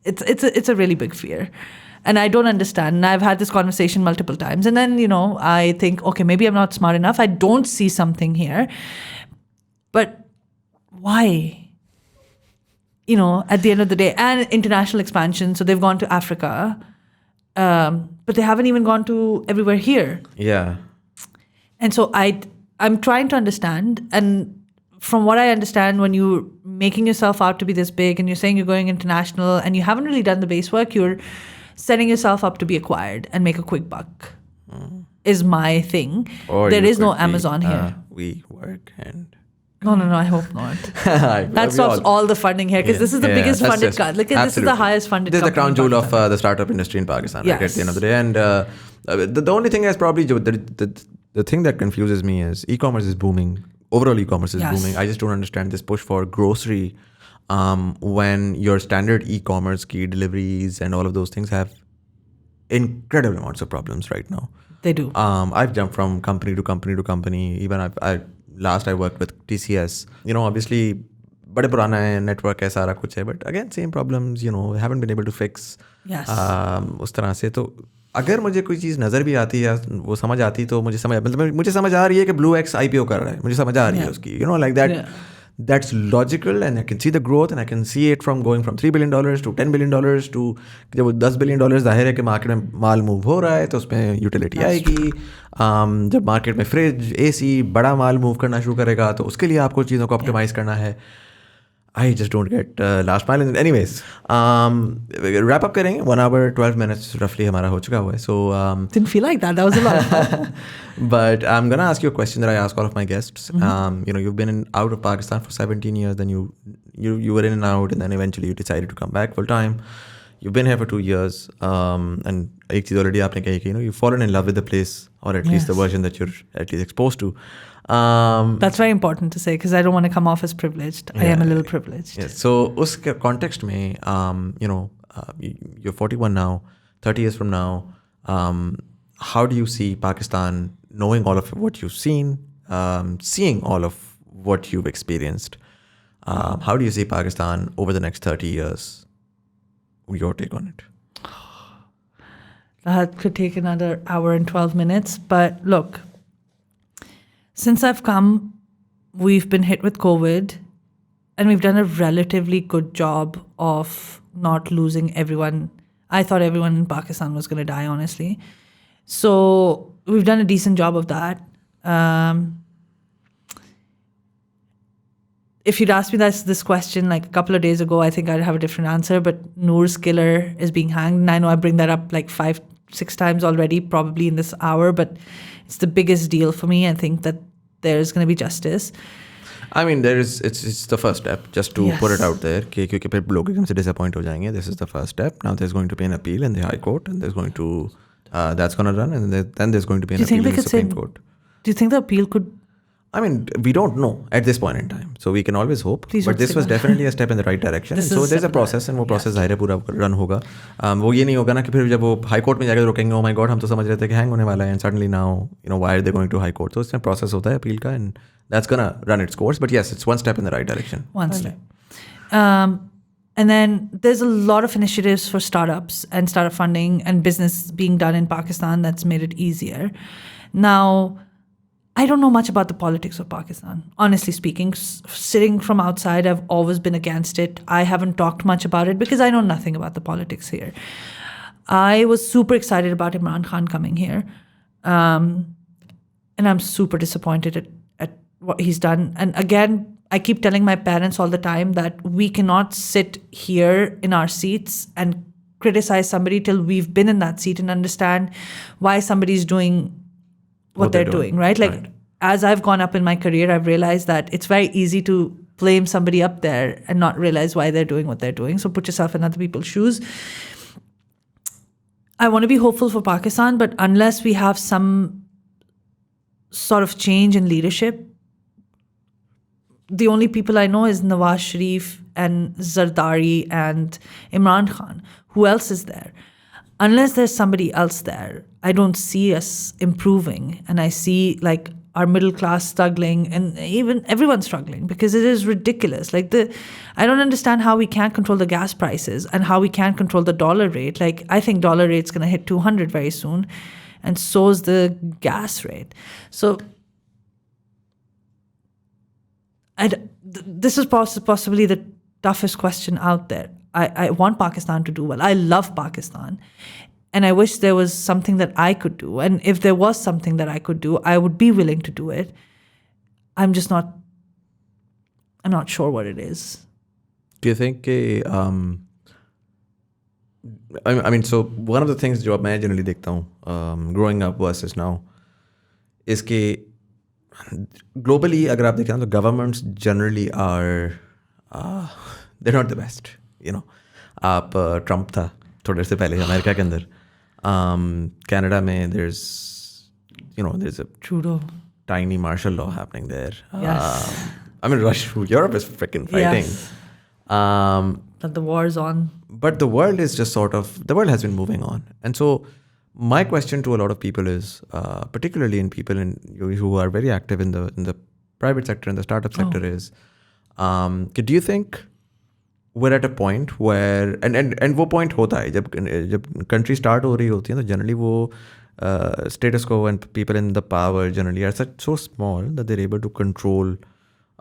It's a really big fear. And I don't understand. And I've had this conversation multiple times. And then, I think, okay, maybe I'm not smart enough. I don't see something here. But why? At the end of the day, and international expansion. So they've gone to Africa. But they haven't even gone to everywhere here. Yeah. And so I'm trying to understand. And from what I understand, when you're making yourself out to be this big and you're saying you're going international and you haven't really done the base work, you're setting yourself up to be acquired and make a quick buck, is my thing. Or there is no Amazon here. We work and... No, I hope not. That stops all the funding here because this is the biggest funded cut. Look, this is the highest funded. This is the crown jewel of the startup industry in Pakistan, right, at the end of the day. And the only thing is probably the thing that confuses me is e-commerce is booming. Overall, e-commerce is booming. I just don't understand this push for grocery when your standard e-commerce key deliveries and all of those things have incredible amounts of problems right now. They do. I've jumped from company to company to company. Even last I worked with TCS. Obviously, बड़े पुराना है, network है, सारा कुछ है, but again, same problems, haven't been able to fix. Yes. उस तरह से तो अगर मुझे कोई चीज़ नज़र भी आती है, वो समझ आती तो मुझे समझ आ रही है कि ब्लू एक्स IPO कर रहा है, मुझे समझ आ रही है उसकी, like that. Yeah. That's logical and I can see the growth and I can see it from going from $3 billion to $10 billion to जब $10 billion जाहिर है कि मार्केट में माल मूव हो रहा है तो उसमें यूटिलिटी आएगी. जब मार्केट में फ्रिज, AC, बड़ा माल मूव करना शुरू करेगा तो उसके लिए आपको चीज़ों को ऑप्टिमाइज़ करना है. I just don't get last mile. Anyways, wrap up करेंगे. 1 hour 12 minutes roughly हमारा हो चुका हुआ है. So didn't feel like that. That was a lot. But I'm gonna ask you a question that I ask all of my guests. You've been out of Pakistan for 17 years. Then you were in and out, and then eventually you decided to come back full time. You've been here for 2 years. And एक चीज़ already आपने कही कि you've fallen in love with the place, or at least the version that you're at least exposed to. That's very important to say because I don't want to come off as privileged. I am a little privileged. Yes. So उस context में, you're 41 now, 30 years from now, how do you see Pakistan, knowing all of what you've seen, seeing all of what you've experienced, how do you see Pakistan over the next 30 years? Your take on it. That could take another hour and 12 minutes. But look, since I've come, we've been hit with COVID and we've done a relatively good job of not losing everyone. I thought everyone in Pakistan was going to die, honestly. So we've done a decent job of that. If you'd asked me this question like a couple of days ago, I think I'd have a different answer. But Noor's killer is being hanged. And I know I bring that up like 5-6 times already, probably in this hour. But it's the biggest deal for me. I think that there's going to be justice. I mean, it's the first step, just to put it out there. क्योंकि फिर लोग एकदम से disappoint हो जाएंगे. This is the first step. Now there's going to be an appeal in the High Court, and there's going to that's going to run, and then there's going to be an appeal in the Supreme Court. Do you think the appeal could I mean, we don't know at this point in time, so we can always hope. Please But don't this say was that. definitely a step in the right direction. This So is a there's a step in the process, and वो right- process yes. ज़ाहिर है पूरा run होगा. वो ये नहीं होगा ना कि फिर जब वो हाई कोर्ट में जाकर रोकेंगे, oh my god, हम तो समझ रहे थे कि हैंग होने वाला है, and suddenly now, why are they going to high court? So इसमें process होता है appeal का, and that's gonna run its course. But yes, it's one step in the right direction. One step. And then there's a lot of initiatives for startups and startup funding and business being done in Pakistan that's made it easier. Now, I don't know much about the politics of Pakistan, honestly speaking. Sitting from outside, I've always been against it. I haven't talked much about it because I know nothing about the politics here. I was super excited about Imran Khan coming here. And I'm super disappointed at what he's done. And again, I keep telling my parents all the time that we cannot sit here in our seats and criticize somebody till we've been in that seat and understand why somebody's doing what they're doing, right? Like, as I've gone up in my career, I've realized that it's very easy to blame somebody up there and not realize why they're doing what they're doing. So put yourself in other people's shoes. I want to be hopeful for Pakistan, but unless we have some sort of change in leadership, the only people I know is Nawaz Sharif and Zardari and Imran Khan. Who else is there? Unless there's somebody else there, I don't see us improving. And I see like our middle class struggling, and even everyone struggling, because it is ridiculous. Like I don't understand how we can't control the gas prices and how we can't control the dollar rate. Like I think dollar rate's going to hit 200 very soon, and so is the gas rate. So this is possibly the toughest question out there. I want Pakistan to do well. I love Pakistan. And I wish there was something that I could do. And if there was something that I could do, I would be willing to do it. I'm not sure what it is. Do you think I mean, so one of the things जो मैं generally देखता हूँ growing up versus now is कि globally अगर आप देखें तो governments generally are they're not the best. आप ट्रम्प था थोड़े से पहले अमेरिका के अंदर. Canada में there's a Trudeau. tiny martial law happening there. Yes. I mean, Europe is freaking fighting. Yes. That the war is on. But the world is just the world has been moving on. And so my question to a lot of people is, particularly in people who are very active in the private sector and the startup sector is, do you think we're at a point where, and वो point होता है जब country start हो रही होती है तो generally वो status quo and people in the power generally are so small that they're able to control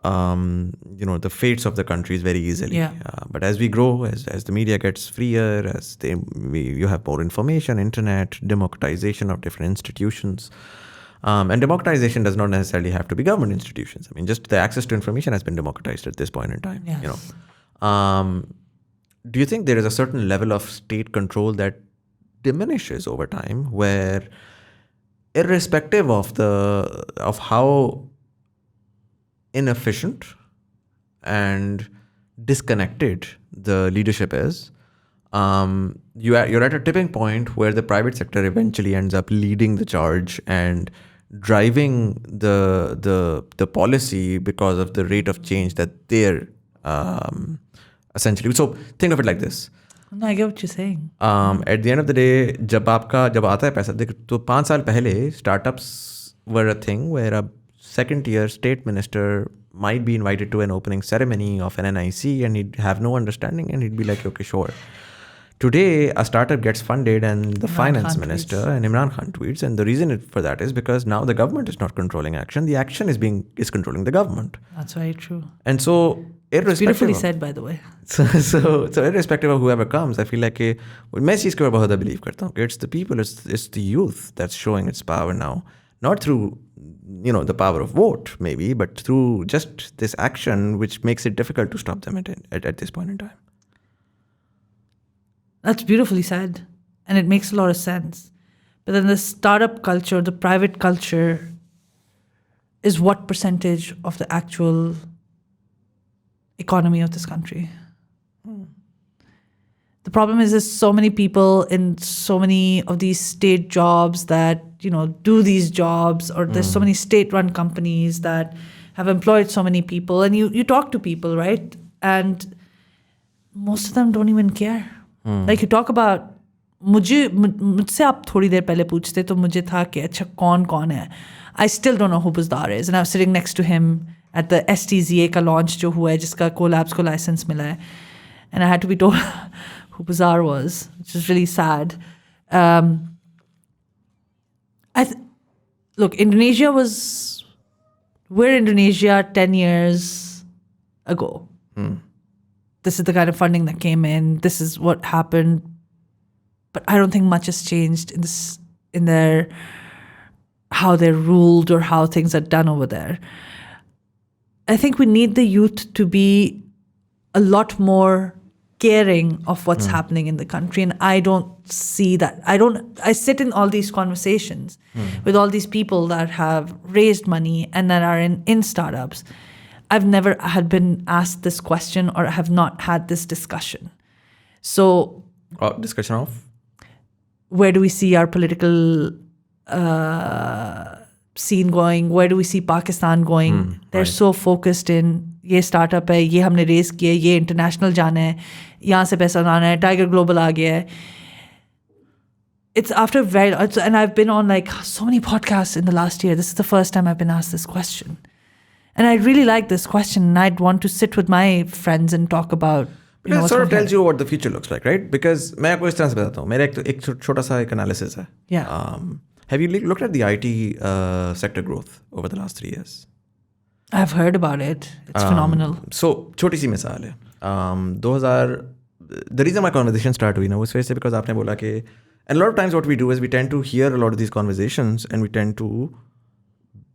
the fates of the countries very easily. Yeah. But as we grow, as the media gets freer, as you have more information, internet, democratization of different institutions. And democratization does not necessarily have to be government institutions. I mean, just the access to information has been democratized at this point in time. Yes. Do you think there is a certain level of state control that diminishes over time, where irrespective of how inefficient and disconnected the leadership is, you're at a tipping point where the private sector eventually ends up leading the charge and driving the policy because of the rate of change that they're essentially. So think of it like this. No, I get what you're saying. At the end of the day, जब आता है पैसा देख तो 5 साल पहले startups were a thing where a second-tier state minister might be invited to an opening ceremony of an NIC and he'd have no understanding and he'd be like, okay, sure. Today, a startup gets funded and the finance minister and Imran Khan tweets, and the reason for that is because now the government is not controlling action. The action is controlling the government. That's very true. And so, It's beautifully said, by the way. So irrespective of whoever comes, I feel like मैं इस चीज़ के ऊपर बहुत believe करता हूँ. It's the people, it's the youth that's showing its power now, not through the power of vote maybe, but through just this action which makes it difficult to stop them at this point in time. That's beautifully said. And it makes a lot of sense. But then the startup culture, the private culture, is what percentage of the actual economy of this country? The problem is there's so many people in so many of these state jobs that, do these jobs, or there's so many state-run companies that have employed so many people. And you talk to people, right? And most of them don't even care. Like you talk about, मुझसे आप थोड़ी देर पहले पूछते तो मुझे था कि अच्छा कौन है. I still don't know who Buzdar is. And I was sitting next to him at the STZA का launch जो हुआ है, जिसका COLABS को license मिला है. And I had to be told who Buzdar was, which is really sad. Look, we're Indonesia 10 years ago. This is the kind of funding that came in. This is what happened. But I don't think much has changed in their how they're ruled or how things are done over there. I think we need the youth to be a lot more caring of what's happening in the country, and I don't see that. I sit in all these conversations with all these people that have raised money and that are in startups. I've never had been asked this question or have not had this discussion. So, discussion of? Where do we see our political scene going? Where do we see Pakistan going? They're so focused in, ये startup है, ये हमने raise किया है, ये international जाना है, यहाँ से पैसा लाना है, Tiger Global आ गया है. It's after and I've been on like so many podcasts in the last year. This is the first time I've been asked this question. And I really like this question, and I'd want to sit with my friends and talk about. It sort of tells you what the future looks like, right? Because मैं आपको इस तरह से बताता हूँ. मेरा एक छोटा सा एक analysis है. Yeah. Have you looked at the IT sector growth over the last 3 years? I've heard about it. It's phenomenal. So छोटी सी मिसाल है. 2000. The reason my conversation started हुई ना वो इस वजह से because आपने बोला कि, and a lot of times what we do is we tend to hear a lot of these conversations and we tend to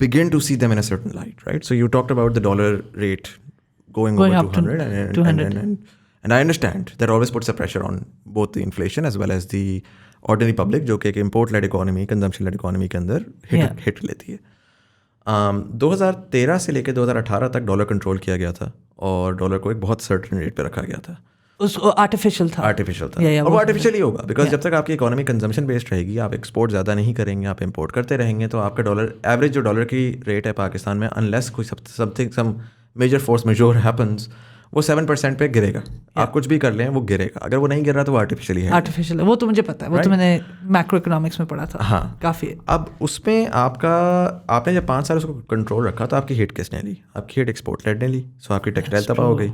begin to see them in a certain light, right? So you talked about the dollar rate going over up 200 to 200. And I understand that always puts a pressure on both the inflation as well as the ordinary public, जो कि एक import-led economy, consumption-led economy के अंदर hit लेती है. 2013 से लेकर 2018 तक डॉलर कंट्रोल किया गया था और डॉलर को एक बहुत सर्टेन रेट पे रखा गया था. उसको आर्टिफिशियल था. और वो आर्टिफिशियल ही होगा बिकॉज जब तक आपकी इकोनॉमी कंजम्पशन बेस्ड रहेगी, आप एक्सपोर्ट ज़्यादा नहीं करेंगे, आप इंपोर्ट करते रहेंगे, तो आपका डॉलर एवरेज जो डॉलर की रेट है पाकिस्तान में, अनलेस कोई some major force majeure happens, वो 7% पे गिरेगा. आप कुछ भी कर लें वो गिरेगा. अगर वो नहीं गिर रहा तो वो आर्टिफिशियली है. आर्टिफिशियल, वो तो मुझे पता है, वो तो मैंने मैक्रो इकोनॉमिक्स में पढ़ा था. हाँ, काफ़ी. अब उसमें आपने जब 5 साल उसको कंट्रोल रखा तो आपकी हिट किसने ली? आपकी हिट एक्सपोर्ट लेड ने ली. सो आपकी टेक्सटाइल तबाह हो गई.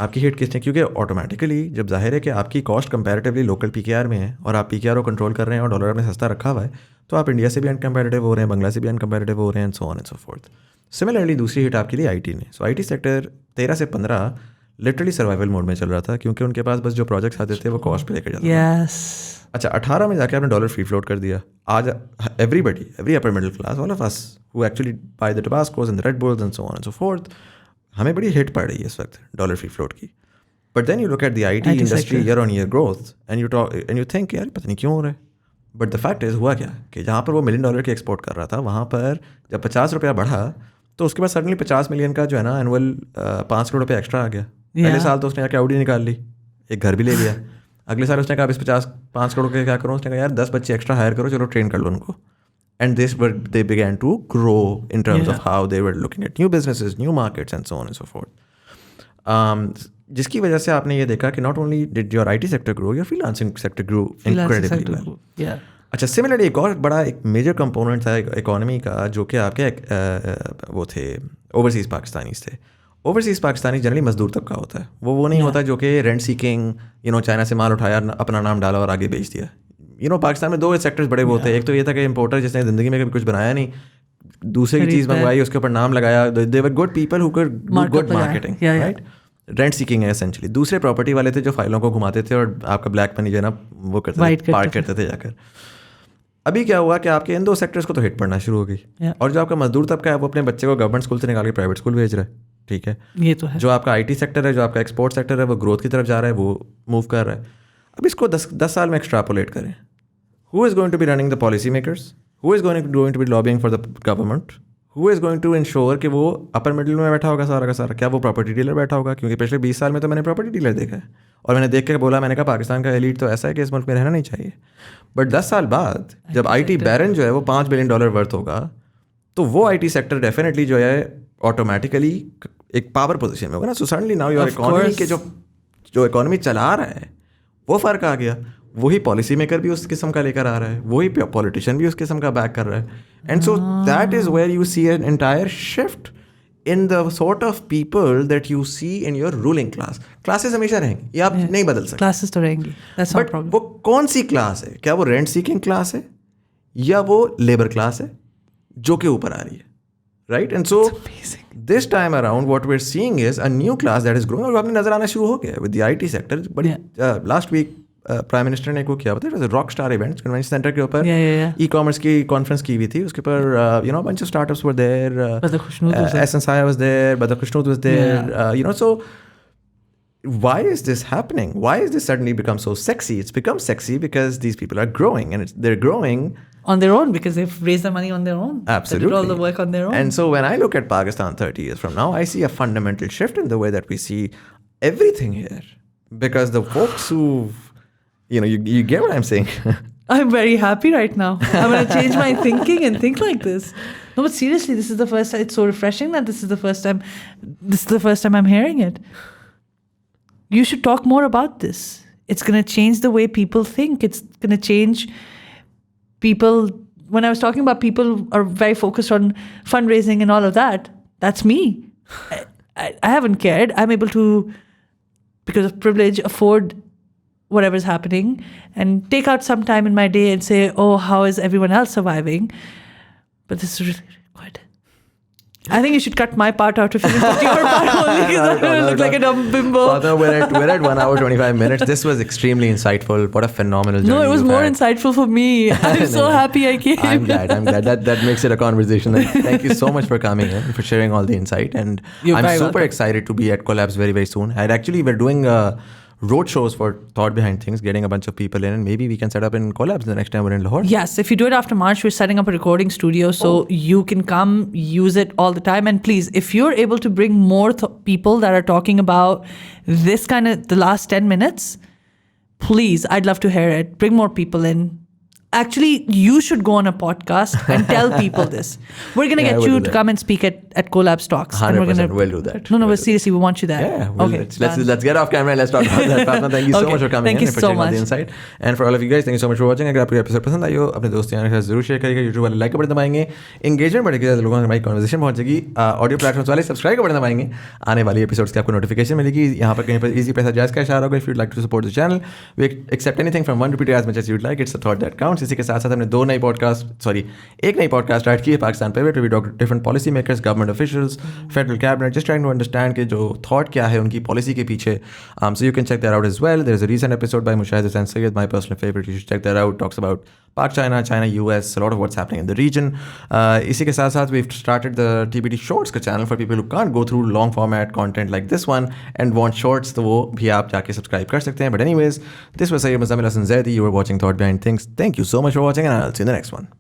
आपकी हिट किसने? क्योंकि ऑटोमेटिकली जब जाहिर है कि आपकी कॉस्ट कंपैरेटिवली लोकल पीकेआर में है और आप पीकेआर को कंट्रोल कर रहे हैं और डॉलर आपने सस्ता रखा हुआ है, तो आप इंडिया से भी अनकम्पेरेटिव हो रहे हैं, बांग्ला से भी अनकम्पेरेटिव हो रहे हैं, and so on and so fourth. Similarly दूसरी हिट आपके लिए आईटी ने. सो आईटी सेक्टर 13 से 15 लिटरली सर्वाइवल मोड में चल रहा था क्योंकि उनके पास बस जो प्रोजेक्ट्स आते थे वो कॉस्ट पे लेकर जाते थे. अच्छा, 18 में जाके आपने डॉलर फ्री फ्लोट कर दिया. आज every upper middle class, all of us who actually buy the Tabascos and the Red Bulls and so on and so forth, हमें बड़ी हिट पड़ रही है इस वक्त डॉलर फ्री फ्लोट की. But then you look at the IT industry year on year growth and you think यार पता नहीं क्यों हो रहा है. बट द फैक्ट इज हुआ क्या कि जहाँ पर वो $1 मिलियन की एक्सपोर्ट कर रहा था, वहाँ पर जब ₹50 बढ़ा तो उसके बाद सडनली 50 मिलियन का जो है ना एनुअल 5 करोड़ रुपये एक्स्ट्रा आ गया. पहले साल तो उसने आके आउडी निकाल ली, एक घर भी ले लिया. अगले साल उसने कहा इस 5 करोड़ के क्या करूँ? उसने कहा यार 10 बच्चे एक्स्ट्रा हायर करो, चलो ट्रेन कर लो उनको. And they began to grow in terms of how they were looking at new businesses, new markets and so on and so forth. जिसकी वजह से आपने ये देखा कि not only did your IT sector grow, your freelancing sector grow incredibly well. अच्छा, similarly एक और बड़ा एक मेजर कंपोनेंट था इकोनॉमी का जो कि आपके वो थे ओवरसीज़ पाकिस्तानीज़ थे. ओवरसीज़ पाकिस्तानी जनरली मजदूर तबका होता है. वो नहीं होता जो कि रेंट सीकिंग चाइना से माल उठाया, अपना नाम डाला और आगे बेच दिया. पाकिस्तान में 2 सेक्टर्स बड़े वो होते हैं. एक तो ये था कि इंपोर्टर जिसने ज़िंदगी में कभी कुछ बनाया नहीं, दूसरे की चीज़ मंगवाई, उसके ऊपर नाम लगाया. They were good people who could do good marketing, right. Rent seeking है एसेंशली. दूसरे प्रॉपर्टी वाले थे जो फाइलों को घुमाते थे और आपका ब्लैक मनी जो है ना वो करते पार्क करते थे जाकर. अभी क्या हुआ कि आपके इन 2 सेक्टर्स को तो हिट पड़ना शुरू हो गई. और जो आपका मजदूर तबका है वो अपने बच्चे को गवर्नमेंट स्कूल से निकाल के प्राइवेट स्कूल भेज रहा है. ठीक है, ये तो है. जो आपका आईटी सेक्टर है, जो आपका एक्सपोर्ट सेक्टर है, वो ग्रोथ की तरफ जा रहा है, वो मूव कर रहा है. अब इसको 10 साल में एक्सट्रापोलेट करें. Who is going to be running the policy makers? Who is going to be lobbying for the government? Who is going to ensure कि वो अपर मिडिल में बैठा होगा सारा का सारा? क्या वो प्रॉपर्टी डीलर बैठा होगा? क्योंकि पिछले 20 साल में तो मैंने प्रॉपर्टी डीलर देखा है. और मैंने देख के बोला, मैंने कहा पाकिस्तान का एलीट तो ऐसा है कि इस मुल्क में रहना नहीं चाहिए. बट 10 साल बाद जब IT बैरन जो है वो $5 बिलियन वर्थ होगा, तो वो IT सेक्टर डेफिनेटली जो है ऑटोमेटिकली एक पावर पोजीशन में होगा ना. So suddenly now your economy के जो इकोनॉमी चला रहा है वो फ़र्क आ गया. वही पॉलिसी मेकर भी उस किस्म का लेकर आ रहा है, वही पॉलिटिशियन भी उस किस्म का बैक कर रहा है. And so that is where you see an entire shift in the sort of people that you see in your ruling class. Classes हमेशा रहेंगी, ये आप नहीं बदल सकते. Classes तो रहेंगी, that's not a problem. वो कौन सी क्लास है? क्या वो रेंट सीकिंग क्लास है या वो लेबर क्लास है जो के ऊपर आ रही है, right? And so this time around what we are seeing is a new class that is growing. और आपने नजर आना शुरू हो गया विद द IT सेक्टर. बड़ी लास्ट वीक प्राइम मिनिस्टर ने को किया पता है, rock star events convention centre के ऊपर ई-कॉमर्स की कॉन्फ्रेंस की हुई थी. उसके ऊपर you know bunch of startups were there, SNSI was there, Badar Khushnood was there, you know. So why is this happening? Why is this suddenly become so sexy? It's become sexy because these people are growing, and they're growing on their own because they've raised the money on their own. Absolutely. They did all the work on their own. And so when I look at Pakistan 30 years from now, I see a fundamental shift in the way that we see everything here, because the folks who, you know, you get what I'm saying. I'm very happy right now. I'm going to change my thinking and think like this. No, but seriously, this is the first time. It's so refreshing that this is the first time I'm hearing it. You should talk more about this. It's going to change the way people think. It's going to change people. When I was talking about people are very focused on fundraising and all of that, that's me. I haven't cared. I'm able to, because of privilege, afford whatever's happening and take out some time in my day and say, oh, how is everyone else surviving? But this is really good. I think you should cut my part out if you put your part only, because I look like a dumb bimbo. We're at 1 hour 25 minutes. This was extremely insightful. What a phenomenal journey. No, it was more insightful for me. I'm so happy I came. I'm glad. That makes it a conversation. Thank you so much for coming in, for sharing all the insight. And I'm super excited to be at COLABS very, very soon. We're doing road shows for Thought Behind Things, getting a bunch of people in, and maybe we can set up in COLABS the next time we're in Lahore. Yes, if you do it after March, we're setting up a recording studio, so you can come use it all the time. And please, if you're able to bring more people that are talking about this kind of the last 10 minutes, please, I'd love to hear it. Bring more people in. Actually, you should go on a podcast and tell people this. We're going to get you to come and speak at COLABS Talks. 100% we'll do that. No, but seriously, we want you there. Yeah, okay. Let's get off camera and let's talk about that. Fatima, thank you so much for coming in and for sharing all the insight. And for all of you guys, thank you so much for watching. अगर आपको episode पसंद आई हो, अपने दोस्तों के साथ जरूर share करिएगा. YouTube वाले लाइक का बटन दबाएंगे, एंगेजमेंट बढ़ेगी, लोगों में हमारी कन्वर्सेशन पहुंचेगी. ऑडियो प्लेटफॉर्म्स वाले सब्सक्राइब का बटन दबाएंगे, आने वाली एपिसोड्स की आपको नोटिफिकेशन मिलेगी. यहाँ पर कहीं पर इजी पैसा जायज़ का इशारा होगा. If you'd like to support the channel, we accept anything from ₹1 to as much as you'd like. It's a thought that counts. इसी के साथ साथ हमने एक नई पॉडकास्ट स्टार्ट की है पाकिस्तान पे, to be talk to different policy makers, government officials, federal cabinet, just trying to understand कि जो थॉट क्या है उनकी पॉलिसी के पीछे. So you can check that out as well. There is a recent episode by Mushahid Hasan Syed, my personal favourite. You should check that out. Talks about Pak China, China US, a lot of what's happening in the region. इसी के साथ साथ we've started the TBT Shorts का channel for people who can't go through long format content like this one and want shorts, तो वो भी आप जाके subscribe कर सकते हैं. But anyways, this was Muzamil Hasan Zaidi. You were watching Thought Behind Things. Thank you so much for watching, and I'll see you in the next one.